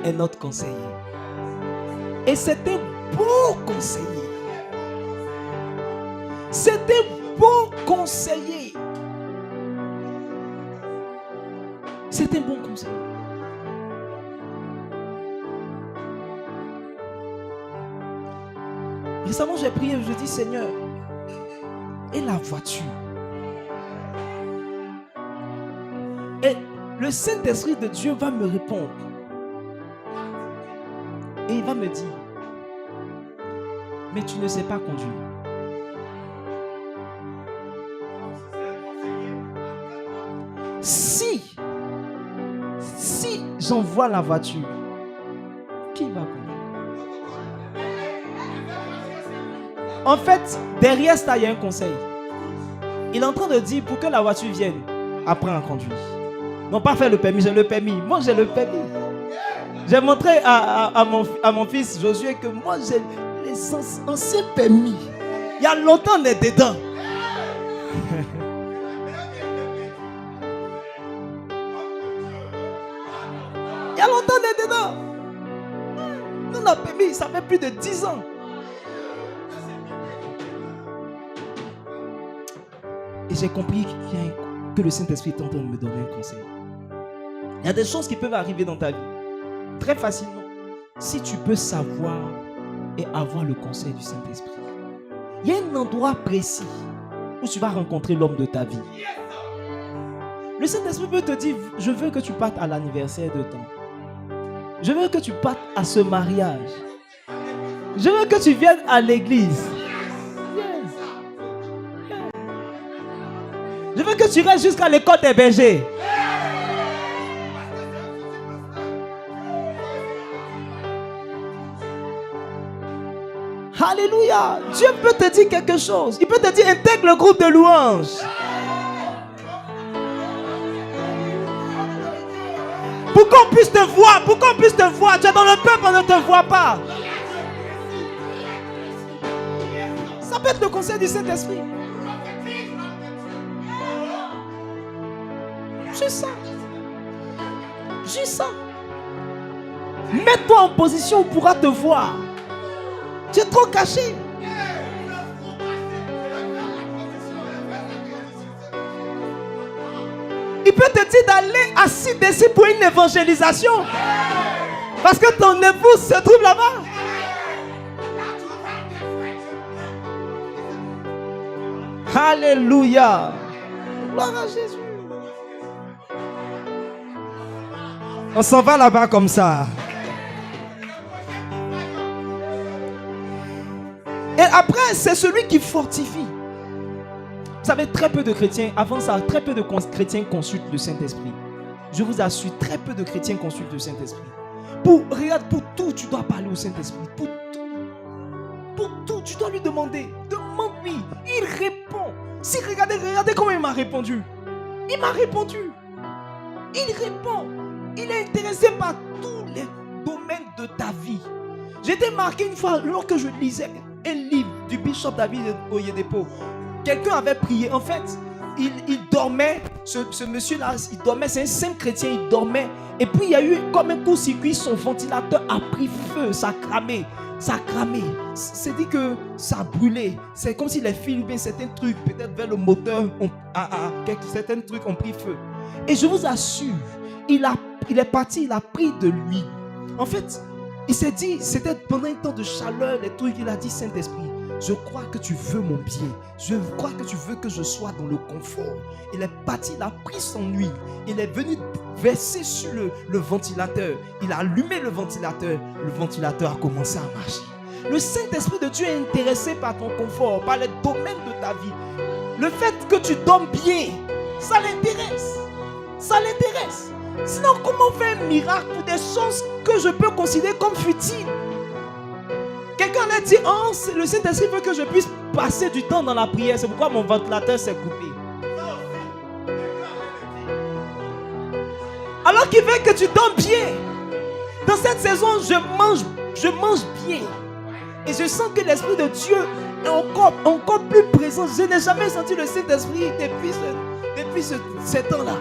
est notre conseiller. Et c'est un bon conseiller. C'est un bon conseiller. C'est un bon conseiller. Récemment, j'ai prié, je dis Seigneur, et la voiture? Et le Saint-Esprit de Dieu va me répondre. Et il va me dire, mais tu ne sais pas conduire. Si j'envoie la voiture, qui va conduire? En fait, derrière ça, il y a un conseil. Il est en train de dire, pour que la voiture vienne, apprends à conduire. Non, pas faire le permis, j'ai le permis. Moi, j'ai le permis. J'ai montré à mon fils Josué que moi, j'ai les anciens permis. Il y a longtemps, on est dedans. y a longtemps d'être dedans. Nous, on a permis, ça fait plus de 10 ans. Et j'ai compris que le Saint-Esprit est en train de me donner un conseil. Il y a des choses qui peuvent arriver dans ta vie très facilement si tu peux savoir et avoir le conseil du Saint-Esprit. Il y a un endroit précis où tu vas rencontrer l'homme de ta vie. Le Saint-Esprit peut te dire, je veux que tu partes à l'anniversaire de temps. Je veux que tu partes à ce mariage. Je veux que tu viennes à l'église. Je veux que tu restes jusqu'à l'école des bergers. Alléluia. Dieu peut te dire quelque chose. Il peut te dire, intègre le groupe de louanges. Pour qu'on puisse te voir, pour qu'on puisse te voir. Tu es dans le peuple, on ne te voit pas. Ça peut être le conseil du Saint-Esprit. Juste ça. Juste ça. Mets-toi en position où on pourra te voir. Tu es trop caché. Il peut te dire d'aller assis ici pour une évangélisation. Parce que ton épouse se trouve là-bas. Alléluia. Gloire à Jésus. On s'en va là-bas comme ça. Et après, c'est celui qui fortifie. Vous savez, très peu de chrétiens, avant ça, très peu de chrétiens consultent le Saint-Esprit. Je vous assure, très peu de chrétiens consultent le Saint-Esprit. Regarde, pour tout, tu dois parler au Saint-Esprit. Pour tout, tu dois lui demander. Demande-lui. Il répond. Si, regardez comment il m'a répondu. Il m'a répondu. Il répond. Il est intéressé par tous les domaines de ta vie. J'étais marqué une fois, lorsque je lisais un livre du Bishop David Oyedepo. Quelqu'un avait prié. En fait, il dormait. Ce monsieur-là, il dormait. C'est un saint chrétien, il dormait. Et puis, il y a eu comme un coup-circuit. Son ventilateur a pris feu. Ça a cramé. Ça a cramé. C'est dit que ça a brûlé. C'est comme si les fils, bien certains trucs, peut-être vers le moteur, certains trucs ont pris feu. Et je vous assure, il est parti, il a pris de l'huile. En fait, il s'est dit, c'était pendant un temps de chaleur, les trucs, il a dit, Saint-Esprit, je crois que tu veux mon bien. Je crois que tu veux que je sois dans le confort. Il est parti, il a pris son huile. Il est venu verser sur le ventilateur. Il a allumé le ventilateur. Le ventilateur a commencé à marcher. Le Saint-Esprit de Dieu est intéressé par ton confort, par les domaines de ta vie. Le fait que tu dormes bien, ça l'intéresse. Ça l'intéresse. Sinon, comment faire un miracle pour des choses que je peux considérer comme futiles? Quelqu'un a dit, oh, le Saint-Esprit veut que je puisse passer du temps dans la prière. C'est pourquoi mon ventilateur s'est coupé. Alors qu'il veut que tu dormes bien. Dans cette saison, je mange bien. Et je sens que l'Esprit de Dieu est encore plus présent. Je n'ai jamais senti le Saint-Esprit depuis ce temps-là.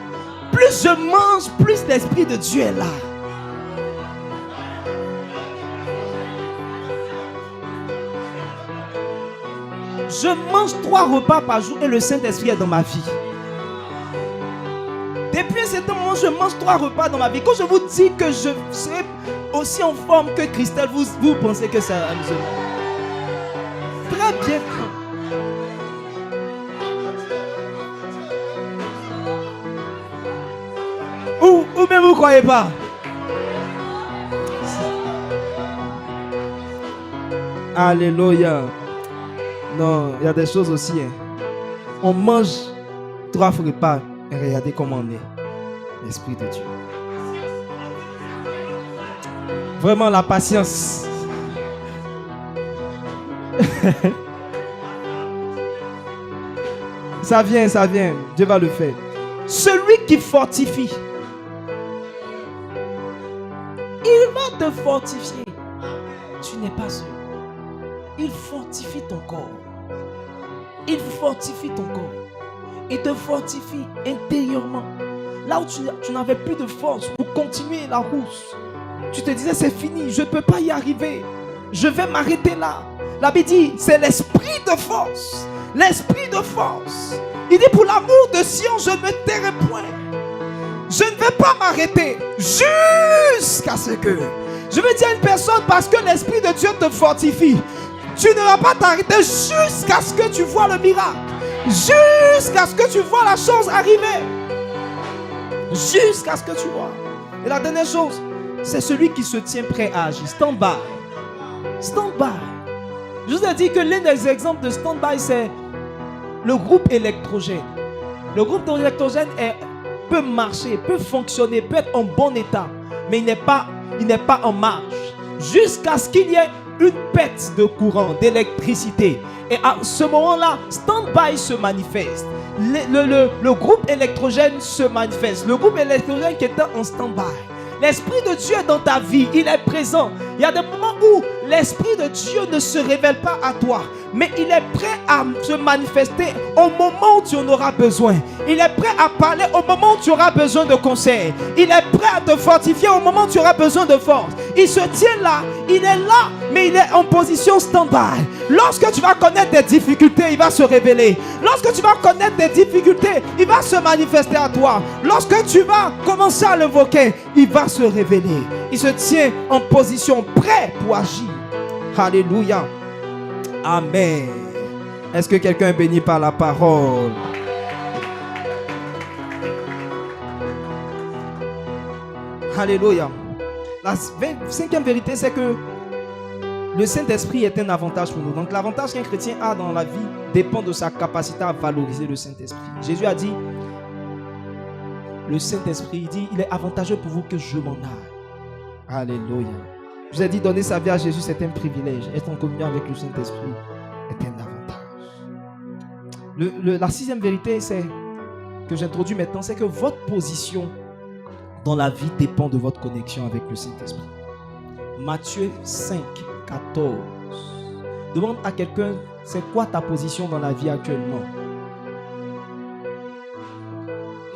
Plus je mange, plus l'Esprit de Dieu est là. Je mange 3 repas par jour et le Saint-Esprit est dans ma vie. Depuis un certain moment, je mange 3 repas dans ma vie. Quand je vous dis que je serai aussi en forme que Christelle, vous pensez que c'est amusant. Très bien. Ou même vous ne croyez pas. Alléluia. Non, il y a des choses aussi. Hein. On mange 3 repas et regardez comment on est. L'Esprit de Dieu. Vraiment la patience. Ça vient. Dieu va le faire. Celui qui fortifie, il va te fortifier. Tu n'es pas seul. Il fortifie ton corps. Il fortifie ton corps. Il te fortifie intérieurement. là où tu n'avais plus de force pour continuer la route. Tu te disais c'est fini, je ne peux pas y arriver. Je vais m'arrêter là. La Bible dit c'est l'esprit de force. L'esprit de force. Il dit pour l'amour de Sion, je ne me tairai point. Je ne vais pas m'arrêter jusqu'à ce que... Je veux dire à une personne, parce que l'Esprit de Dieu te fortifie, tu ne vas pas t'arrêter jusqu'à ce que tu vois le miracle. Jusqu'à ce que tu vois la chose arriver. Jusqu'à ce que tu vois. Et la dernière chose, c'est celui qui se tient prêt à agir. Stand by. Stand by. Je vous ai dit que l'un des exemples de stand by, c'est le groupe électrogène. Le groupe électrogène peut marcher, peut fonctionner, peut être en bon état, mais il n'est pas en marche jusqu'à ce qu'il y ait une perte de courant, d'électricité. Et à ce moment-là, stand-by se manifeste. Le groupe électrogène se manifeste. Le groupe électrogène qui était en stand-by. L'Esprit de Dieu est dans ta vie, il est présent. Il y a des moments où l'Esprit de Dieu ne se révèle pas à toi, mais il est prêt à se manifester au moment où tu en auras besoin. Il est prêt à parler au moment où tu auras besoin de conseils. Il est prêt à te fortifier au moment où tu auras besoin de force. Il se tient là, il est là, mais il est en position stand-by. Lorsque tu vas connaître des difficultés, il va se révéler. Lorsque tu vas connaître des difficultés, il va se manifester à toi. Lorsque tu vas commencer à l'invoquer, il va se révéler. Il se tient en position prêt pour agir. Alléluia. Amen. Est-ce que quelqu'un est béni par la parole? Alléluia. La cinquième vérité, c'est que le Saint-Esprit est un avantage pour nous. Donc l'avantage qu'un chrétien a dans la vie dépend de sa capacité à valoriser le Saint-Esprit. Jésus a dit, le Saint-Esprit, il dit, il est avantageux pour vous que je m'en aille. Alléluia. Je vous ai dit, donner sa vie à Jésus, c'est un privilège. Être en communion avec le Saint-Esprit est un avantage. La sixième vérité, c'est que j'introduis maintenant, c'est que votre position dans la vie dépend de votre connexion avec le Saint-Esprit. Matthieu 5, 14. Demande à quelqu'un, c'est quoi ta position dans la vie actuellement?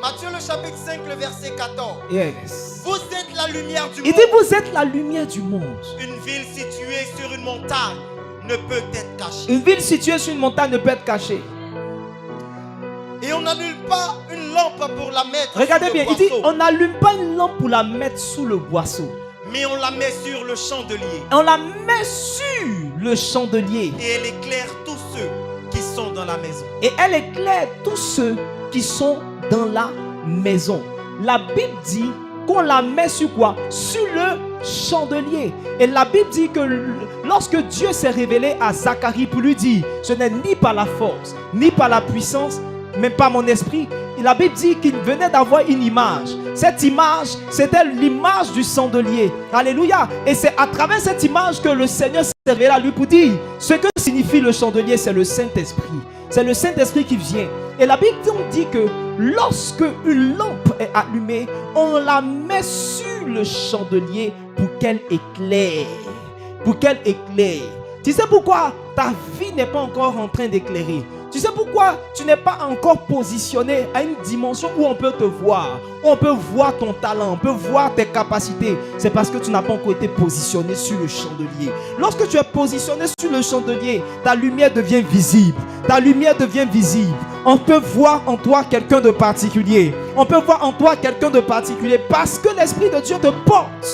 Matthieu le chapitre 5, le verset 14. Yes. Vous êtes la lumière du Il monde. dit, vous êtes la lumière du monde. Une ville située sur une montagne ne peut être cachée. Une ville située sur une montagne ne peut être cachée. Et on n'allume pas une lampe pour la mettre Regardez sous bien, le il dit, boisseau, on n'allume pas une lampe pour la mettre sous le boisseau. mais on la met sur le chandelier. On la met sur le chandelier. Et elle éclaire tous ceux qui sont dans la maison. Et elle éclaire tous ceux qui sont dans la maison. La Bible dit qu'on la met sur quoi? Sur le chandelier. Et la Bible dit que lorsque Dieu s'est révélé à Zacharie pour lui dire, ce n'est ni par la force, ni par la puissance, mais par mon esprit. Et la Bible dit qu'il venait d'avoir une image. Cette image, c'était l'image du chandelier. Alléluia. Et c'est à travers cette image que le Seigneur s'est révélé à lui pour dire, ce que signifie le chandelier, c'est le Saint-Esprit. C'est le Saint-Esprit qui vient. Et la Bible dit que lorsque une lampe est allumée, on la met sur le chandelier pour qu'elle éclaire. Pour qu'elle éclaire. Tu sais pourquoi ta vie n'est pas encore en train d'éclairer? Tu sais pourquoi tu n'es pas encore positionné à une dimension où on peut te voir, où on peut voir ton talent, on peut voir tes capacités? C'est parce que tu n'as pas encore été positionné sur le chandelier. Lorsque tu es positionné sur le chandelier, ta lumière devient visible. Ta lumière devient visible. On peut voir en toi quelqu'un de particulier. On peut voir en toi quelqu'un de particulier parce que l'Esprit de Dieu te porte.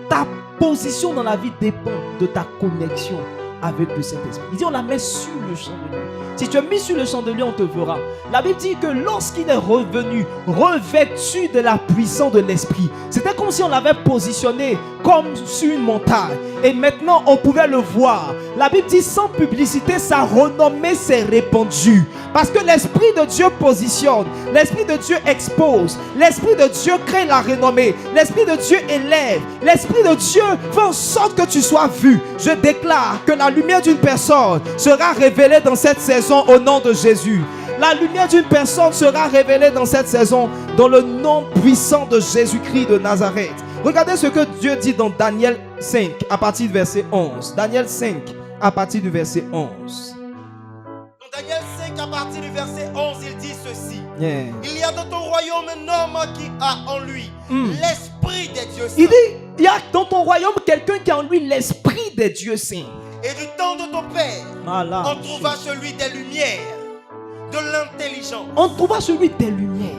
Ta position dans la vie dépend de ta connexion avec le Saint-Esprit. Il dit on la met sur le chandelier. Si tu es mis sur le chandelier, on te verra. La Bible dit que lorsqu'il est revenu, revêtu de la puissance de l'Esprit, c'était comme si on l'avait positionné comme sur une montagne. Et maintenant, on pouvait le voir. La Bible dit sans publicité, sa renommée s'est répandue. Parce que l'Esprit de Dieu positionne, l'Esprit de Dieu expose, l'Esprit de Dieu crée la renommée, l'Esprit de Dieu élève, l'Esprit de Dieu fait en sorte que tu sois vu. Je déclare que la lumière d'une personne sera révélée dans cette saison au nom de Jésus. La lumière d'une personne sera révélée dans cette saison dans le nom puissant de Jésus-Christ de Nazareth. Regardez ce que Dieu dit dans Daniel 5 à partir du verset 11. Daniel 5 à partir du verset 11. Dans Daniel 5 à partir du verset 11, il dit ceci. Yeah. Il y a dans ton royaume un homme qui a en lui l'esprit des dieux saints. Il dit, il y a dans ton royaume quelqu'un qui a en lui l'esprit des dieux saints. Et du temps de ton père, Voilà. on trouva celui des lumières, de l'intelligence. On trouva celui des lumières.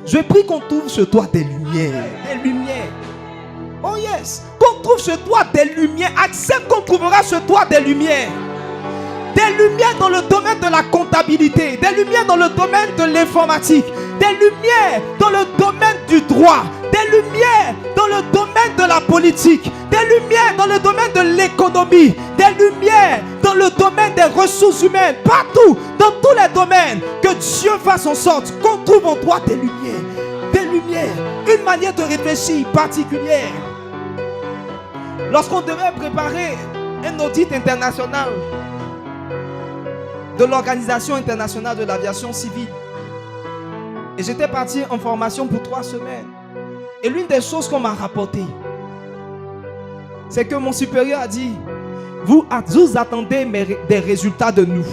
Je prie qu'on trouve sur toi des lumières. Des lumières. Oh yes. Qu'on trouve sur toi des lumières. Accepte qu'on trouvera sur toi des lumières. Des lumières dans le domaine de la comptabilité. Des lumières dans le domaine de l'informatique. Des lumières dans le domaine du droit. Des lumières dans le domaine de la politique. Des lumières dans le domaine de l'économie. Des lumières dans le domaine des ressources humaines. Partout, dans tous les domaines. Que Dieu fasse en sorte qu'on trouve en toi des lumières. Des lumières. Une manière de réfléchir particulière. Lorsqu'on devait préparer un audit international de l'Organisation internationale de l'aviation civile, et j'étais parti en formation pour 3 semaines, et l'une des choses qu'on m'a rapporté, c'est que mon supérieur a dit: vous attendez des résultats de nous,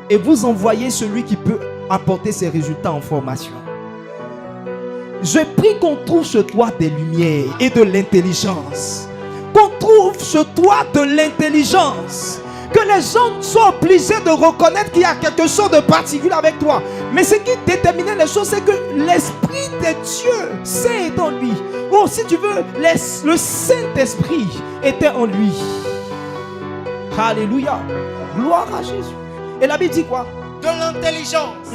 et vous envoyez celui qui peut apporter ces résultats en formation. Je prie qu'on trouve sur toi des lumières et de l'intelligence. Qu'on trouve sur toi de l'intelligence. Que les gens soient obligés de reconnaître qu'il y a quelque chose de particulier avec toi. Mais ce qui déterminait les choses, c'est que l'Esprit de Dieu, c'est en lui. Ou si tu veux, le Saint-Esprit était en lui. Alléluia. Gloire à Jésus. Et la Bible dit quoi? De l'intelligence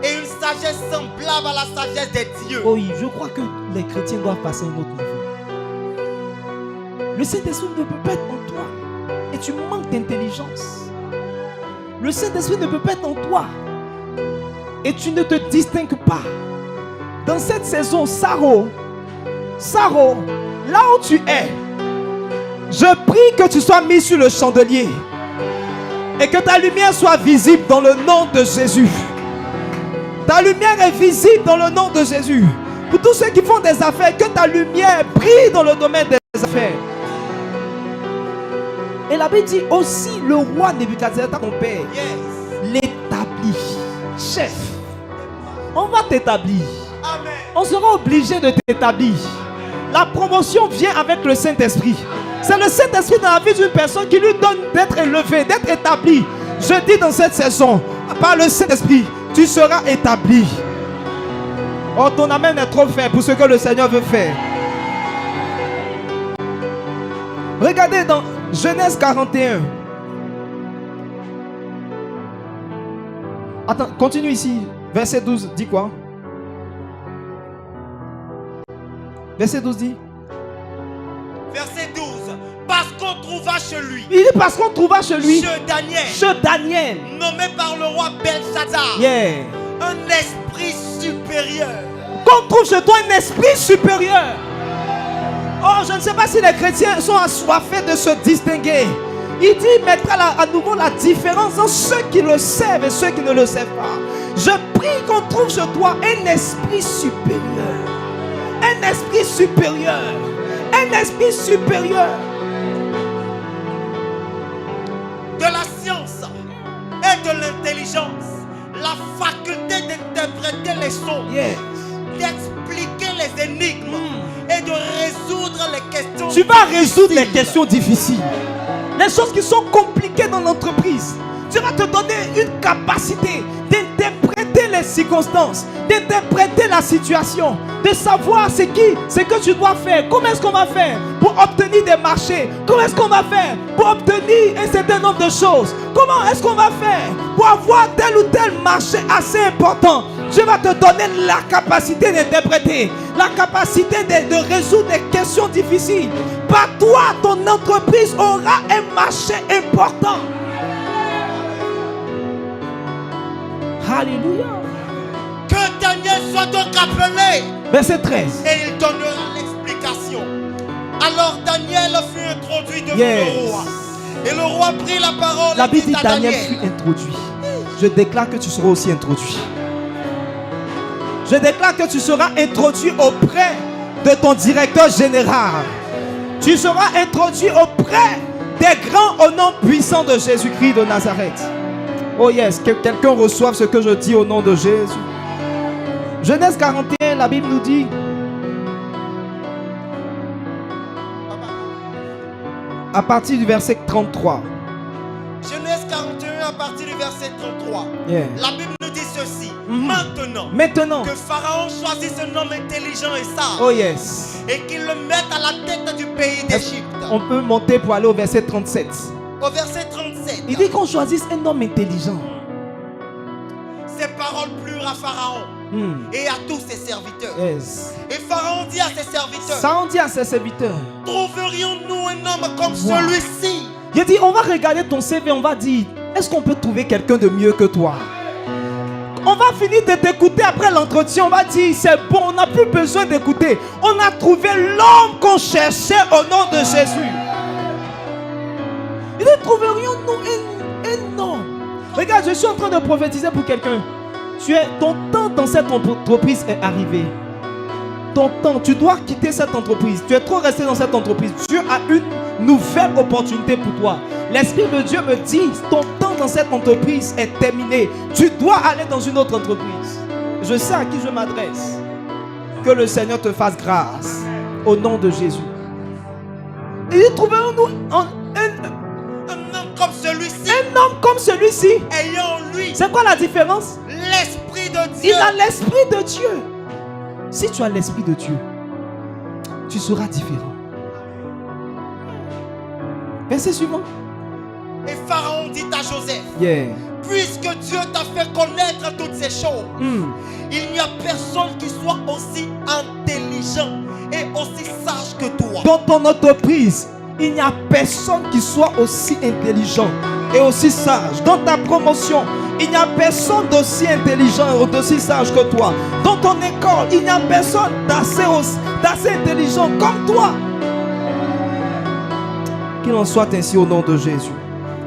et une sagesse semblable à la sagesse des dieux. Oh oui, je crois que les chrétiens doivent passer à un autre niveau. Le Saint-Esprit ne peut pas être en toi et tu manques d'intelligence. Le Saint-Esprit ne peut pas être en toi et tu ne te distingues pas. Dans cette saison, Saro, là où tu es, je prie que tu sois mis sur le chandelier et que ta lumière soit visible dans le nom de Jésus. Ta lumière est visible dans le nom de Jésus. Pour tous ceux qui font des affaires, que ta lumière brille dans le domaine des affaires. Et la Bible dit aussi, le roi Nebuchadnezzar, ton père, l'établit chef. On va t'établir. Amen. On sera obligé de t'établir. La promotion vient avec le Saint-Esprit. C'est le Saint-Esprit dans la vie d'une personne qui lui donne d'être élevé, d'être établi. Je dis dans cette saison, par le Saint-Esprit, tu seras établi. Oh, ton amen est trop faible pour ce que le Seigneur veut faire. Regardez dans Genèse 41. Attends, continue ici. Verset 12 dit quoi? Verset 12 dit. Verset 12. Parce qu'on trouva chez lui. Il dit parce qu'on trouva chez lui. Chez Daniel. Nommé par le roi Belshazzar. Yeah. Un esprit supérieur. Qu'on trouve chez toi un esprit supérieur. Oh, je ne sais pas si les chrétiens sont assoiffés de se distinguer. Il dit, il mettra à nouveau la différence entre ceux qui le servent et ceux qui ne le servent pas. Je prie qu'on trouve chez toi un esprit supérieur. Un esprit supérieur. Un esprit supérieur. De la science et de l'intelligence. La faculté d'interpréter les sons. Yes. D'expliquer les énigmes. Et de résoudre les questions. Tu vas résoudre les questions difficiles. Les choses qui sont compliquées dans l'entreprise. Tu vas te donner une capacité d'interpréter les circonstances, d'interpréter la situation, de savoir ce que tu dois faire. Comment est-ce qu'on va faire pour obtenir des marchés? Comment est-ce qu'on va faire pour obtenir un certain nombre de choses? Comment est-ce qu'on va faire pour avoir tel ou tel marché assez important? Je vais te donner la capacité d'interpréter, la capacité de résoudre des questions difficiles. Par toi, ton entreprise aura un marché important. Alléluia. Que Daniel soit donc appelé. Verset 13. Et il donnera l'explication. Alors Daniel fut introduit devant le roi. Et le roi prit la parole. La et Bible dit à Daniel fut introduit. Je déclare que tu seras aussi introduit. Je déclare que tu seras introduit auprès de ton directeur général. Tu seras introduit auprès des grands au nom puissant de Jésus-Christ de Nazareth. Oh yes, que quelqu'un reçoive ce que je dis au nom de Jésus. Genèse 41, la Bible nous dit, à partir du verset 33. Genèse 41 à partir du verset 33. Yeah. La Bible nous dit ceci. Mhm. Maintenant, que Pharaon choisisse un homme intelligent et sage. Oh yes. Et qu'il le mette à la tête du pays d'Égypte. On peut monter pour aller au verset 37. Au verset 37. Il dit qu'on choisisse un homme intelligent. Ces paroles plurent à Pharaon et à tous ses serviteurs. Yes. Et Pharaon dit à ses serviteurs, Ça on dit à ses serviteurs. trouverions-nous un homme comme celui-ci? Il dit, on va regarder ton CV, on va dire, est-ce qu'on peut trouver quelqu'un de mieux que toi? On va finir de t'écouter après l'entretien, on va dire, c'est bon, on n'a plus besoin d'écouter. On a trouvé l'homme qu'on cherchait au nom de Jésus. Il dit, trouverions-nous un homme? Regarde, je suis en train de prophétiser pour quelqu'un. Ton temps dans cette entreprise est arrivé. Ton temps, tu dois quitter cette entreprise. Tu es trop resté dans cette entreprise. Dieu a une nouvelle opportunité pour toi. L'Esprit de Dieu me dit, ton temps dans cette entreprise est terminé. Tu dois aller dans une autre entreprise. Je sais à qui je m'adresse. Que le Seigneur te fasse grâce. Au nom de Jésus. Il dit, trouvons-nous un homme comme celui-ci. Un homme comme celui-ci. Ayant en lui. C'est quoi la différence? L'Esprit de Dieu. Il a l'Esprit de Dieu. Si tu as l'Esprit de Dieu, tu seras différent. Verset suivant. Et Pharaon dit à Joseph, puisque Dieu t'a fait connaître toutes ces choses, il n'y a personne qui soit aussi intelligent et aussi sage que toi. Dans ton entreprise, il n'y a personne qui soit aussi intelligent et aussi sage. Dans ta promotion, il n'y a personne d'aussi intelligent et d'aussi sage que toi. Dans ton école, il n'y a personne d'assez intelligent comme toi. Qu'il en soit ainsi au nom de Jésus.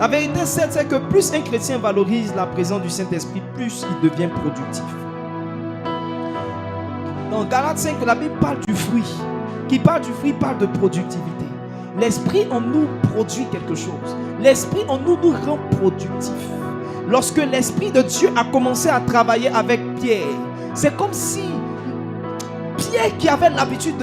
La vérité, c'est que plus un chrétien valorise la présence du Saint-Esprit, plus il devient productif. Dans Galates 5, la Bible parle du fruit. Qui parle du fruit, parle de productivité. L'Esprit en nous produit quelque chose. L'Esprit en nous rend productif. Lorsque l'Esprit de Dieu a commencé à travailler avec Pierre, c'est comme si Pierre qui avait l'habitude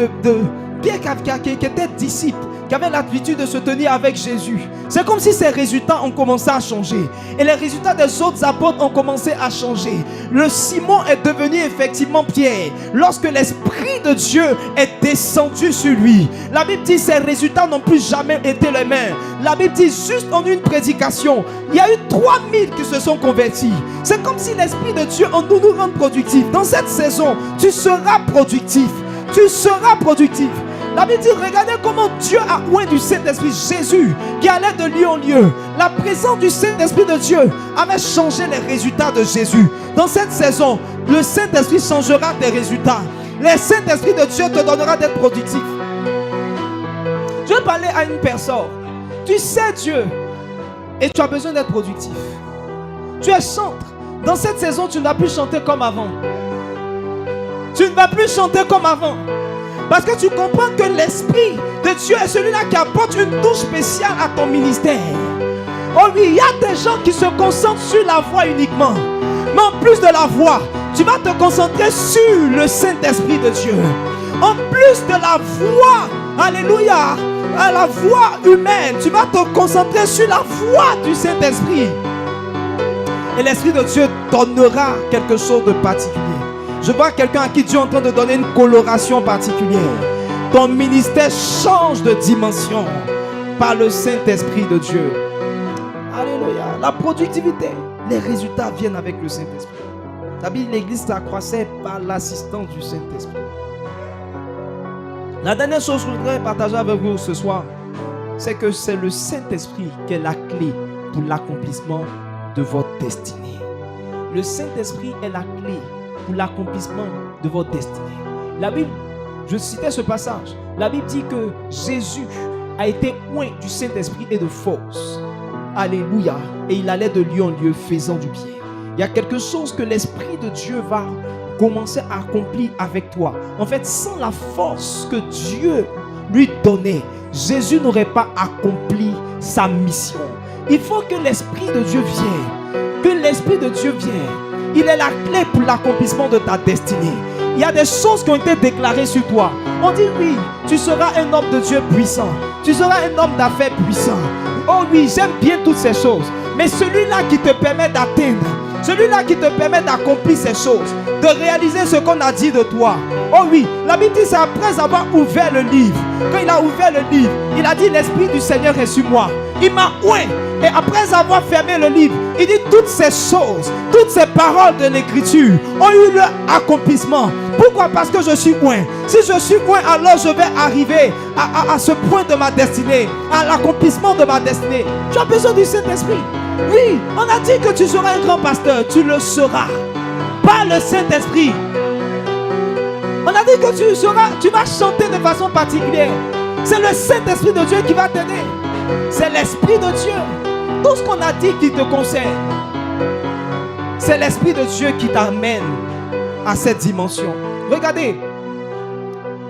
Pierre qui était disciple, qui avait l'habitude de se tenir avec Jésus, c'est comme si ses résultats ont commencé à changer. Et les résultats des autres apôtres ont commencé à changer. Le Simon est devenu effectivement Pierre. Lorsque l'Esprit de Dieu est descendu sur lui, la Bible dit que ses résultats n'ont plus jamais été les mêmes. La Bible dit juste en une prédication, il y a eu 3000 qui se sont convertis. C'est comme si l'Esprit de Dieu en nous rend productifs. Dans cette saison, tu seras productif. Tu seras productif. La Bible dit, regardez comment Dieu a oint du Saint-Esprit Jésus qui allait de lieu en lieu. La présence du Saint-Esprit de Dieu avait changé les résultats de Jésus. Dans cette saison, le Saint-Esprit changera tes résultats. Le Saint-Esprit de Dieu te donnera d'être productif. Je vais parler à une personne. Tu sais Dieu et tu as besoin d'être productif. Tu es chantre. Dans cette saison, tu ne vas plus chanter comme avant. Tu ne vas plus chanter comme avant. Parce que tu comprends que l'Esprit de Dieu est celui-là qui apporte une touche spéciale à ton ministère. Oh oui, il y a des gens qui se concentrent sur la voix uniquement. Mais en plus de la voix, tu vas te concentrer sur le Saint-Esprit de Dieu. En plus de la voix, alléluia, à la voix humaine, tu vas te concentrer sur la voix du Saint-Esprit. Et l'Esprit de Dieu donnera quelque chose de particulier. Je vois quelqu'un à qui Dieu est en train de donner une coloration particulière. Ton ministère change de dimension par le Saint-Esprit de Dieu. Alléluia. La productivité, les résultats viennent avec le Saint-Esprit. La Bible, l'Église s'accroissait par l'assistance du Saint-Esprit. La dernière chose que je voudrais partager avec vous ce soir, c'est que c'est le Saint-Esprit qui est la clé pour l'accomplissement de votre destinée. Le Saint-Esprit est la clé pour l'accomplissement de votre destinée. La Bible, je citais ce passage, la Bible dit que Jésus a été oint du Saint-Esprit et de force. Alléluia. Et il allait de lieu en lieu faisant du bien. Il y a quelque chose que l'Esprit de Dieu va commencer à accomplir avec toi. En fait, sans la force que Dieu lui donnait, Jésus n'aurait pas accompli sa mission. Il faut que l'Esprit de Dieu vienne. Que l'Esprit de Dieu vienne. Il est la clé pour l'accomplissement de ta destinée. Il y a des choses qui ont été déclarées sur toi. On dit oui, tu seras un homme de Dieu puissant. Tu seras un homme d'affaires puissant. Oh oui, j'aime bien toutes ces choses. Mais celui-là qui te permet d'atteindre, celui-là qui te permet d'accomplir ces choses, de réaliser ce qu'on a dit de toi. Oh oui, la Bible dit c'est après avoir ouvert le livre. Quand il a ouvert le livre, il a dit l'Esprit du Seigneur est sur moi. Il m'a oint. Et après avoir fermé le livre, il dit toutes ces choses, toutes ces paroles de l'écriture ont eu leur accomplissement. Pourquoi? Parce que je suis oint. Si je suis oint, alors je vais arriver à ce point de ma destinée, à l'accomplissement de ma destinée. Tu as besoin du Saint-Esprit. Oui, on a dit que tu seras un grand pasteur. Tu le seras. Pas le Saint-Esprit. On a dit que tu vas chanter de façon particulière. C'est le Saint-Esprit de Dieu qui va t'aider. C'est l'Esprit de Dieu. Tout ce qu'on a dit qui te concerne, c'est l'Esprit de Dieu qui t'amène à cette dimension. Regardez,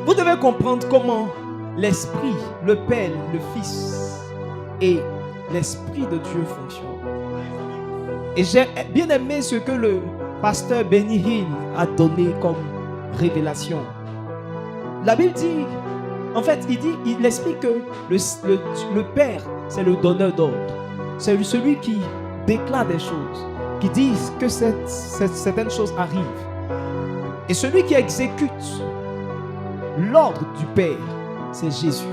vous devez comprendre comment l'Esprit, le Père, le Fils et l'Esprit de Dieu fonctionnent. Et j'ai bien aimé ce que le pasteur Benny Hinn a donné comme révélation. La Bible dit, en fait, il explique que le Père, c'est le donneur d'ordre. C'est celui qui déclare des choses, qui dit que certaines choses arrivent. Et celui qui exécute l'ordre du Père, c'est Jésus.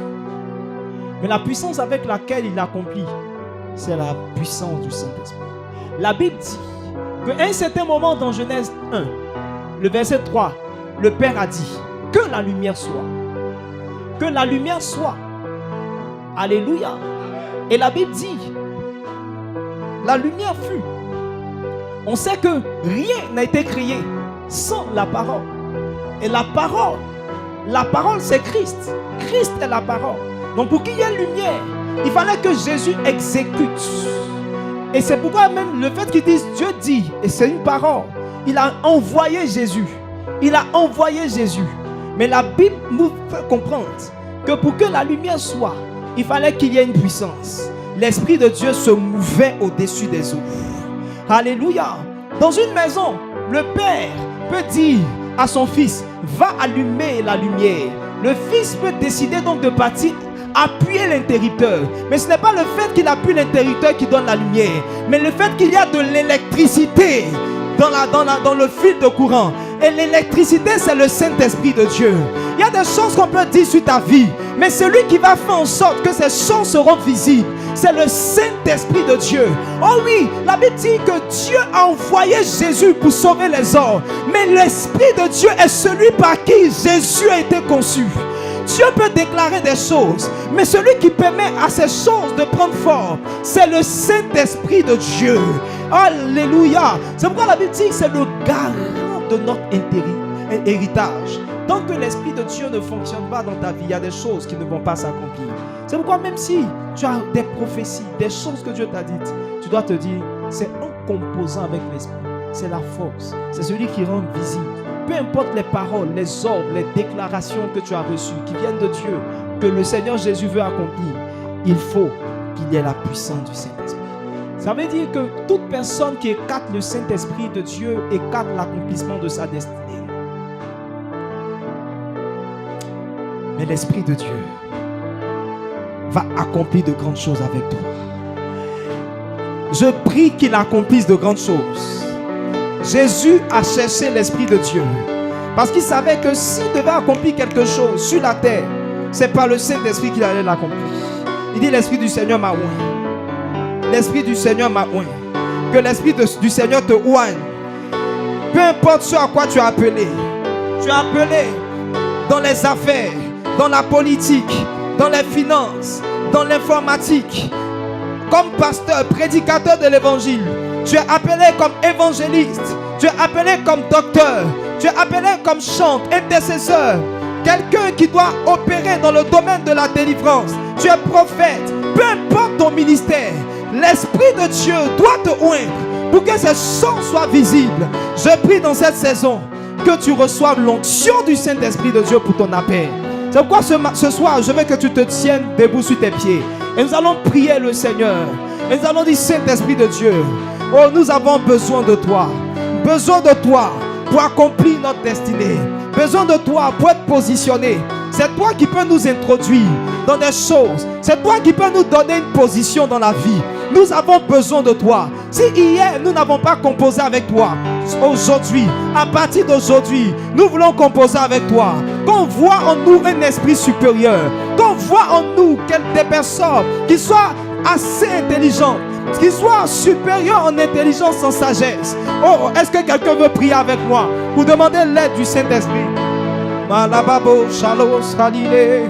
Mais la puissance avec laquelle il accomplit, c'est la puissance du Saint-Esprit. La Bible dit qu'à un certain moment dans Genèse 1, le verset 3, le Père a dit que la lumière soit. Que la lumière soit. Alléluia. Et la Bible dit, la lumière fut. On sait que rien n'a été créé sans la parole. Et la parole c'est Christ. Christ est la parole. Donc pour qu'il y ait lumière, il fallait que Jésus exécute. Et c'est pourquoi même le fait qu'il dise Dieu dit, et c'est une parole, il a envoyé Jésus. Il a envoyé Jésus. Mais la Bible nous fait comprendre que pour que la lumière soit, il fallait qu'il y ait une puissance. L'Esprit de Dieu se mouvait au-dessus des eaux. Alléluia. Dans une maison, le Père peut dire à son fils, va allumer la lumière. Le fils peut décider donc de partir, appuyer l'interrupteur. Mais ce n'est pas le fait qu'il appuie l'interrupteur qui donne la lumière, mais le fait qu'il y a de l'électricité dans le fil de courant. Et l'électricité, c'est le Saint-Esprit de Dieu. Il y a des choses qu'on peut dire sur ta vie, mais celui qui va faire en sorte que ces choses seront visibles, c'est le Saint-Esprit de Dieu. Oh oui, la Bible dit que Dieu a envoyé Jésus pour sauver les hommes. Mais l'Esprit de Dieu est celui par qui Jésus a été conçu. Dieu peut déclarer des choses, mais celui qui permet à ces choses de prendre forme, c'est le Saint-Esprit de Dieu. Alléluia. C'est pourquoi la Bible dit que c'est le garant de notre héritage. Tant que l'Esprit de Dieu ne fonctionne pas dans ta vie, il y a des choses qui ne vont pas s'accomplir. C'est pourquoi même si tu as des prophéties, des choses que Dieu t'a dites, tu dois te dire, c'est un composant avec l'Esprit. C'est la force. C'est celui qui rend visible. Peu importe les paroles, les ordres, les déclarations que tu as reçues, qui viennent de Dieu, que le Seigneur Jésus veut accomplir, il faut qu'il y ait la puissance du Saint-Esprit. Ça veut dire que toute personne qui écarte le Saint-Esprit de Dieu écarte l'accomplissement de sa destinée. Mais l'Esprit de Dieu va accomplir de grandes choses avec toi. Je prie qu'il accomplisse de grandes choses. Jésus a cherché l'Esprit de Dieu parce qu'il savait que s'il devait accomplir quelque chose sur la terre, c'est par le Saint-Esprit qu'il allait l'accomplir. Il dit l'Esprit du Seigneur m'a oint. L'Esprit du Seigneur m'a oint. Que l'Esprit du Seigneur te oigne. Peu importe ce à quoi tu es appelé. Tu es appelé dans les affaires, dans la politique, dans les finances, dans l'informatique, comme pasteur, prédicateur de l'évangile. Tu es appelé comme évangéliste. Tu es appelé comme docteur. Tu es appelé comme chante, intercesseur. Quelqu'un qui doit opérer dans le domaine de la délivrance. Tu es prophète. Peu importe ton ministère, l'Esprit de Dieu doit te oindre pour que ces choses soient visibles. Je prie dans cette saison que tu reçoives l'onction du Saint-Esprit de Dieu pour ton appel. C'est pourquoi ce soir, je veux que tu te tiennes debout sur tes pieds. Et nous allons prier le Seigneur. Et nous allons dire, Saint-Esprit de Dieu, oh, nous avons besoin de toi. Besoin de toi pour accomplir notre destinée. Besoin de toi pour être positionné. C'est toi qui peux nous introduire dans des choses. C'est toi qui peux nous donner une position dans la vie. Nous avons besoin de toi. Si hier nous n'avons pas composé avec toi, aujourd'hui, à partir d'aujourd'hui, nous voulons composer avec toi. Qu'on voit en nous un esprit supérieur. Qu'on voit en nous des personnes qui soient assez intelligentes, qui soient supérieures en intelligence, en sagesse. Oh, est-ce que quelqu'un veut prier avec moi pour demander l'aide du Saint-Esprit? Malababo, Shalos, Halilé.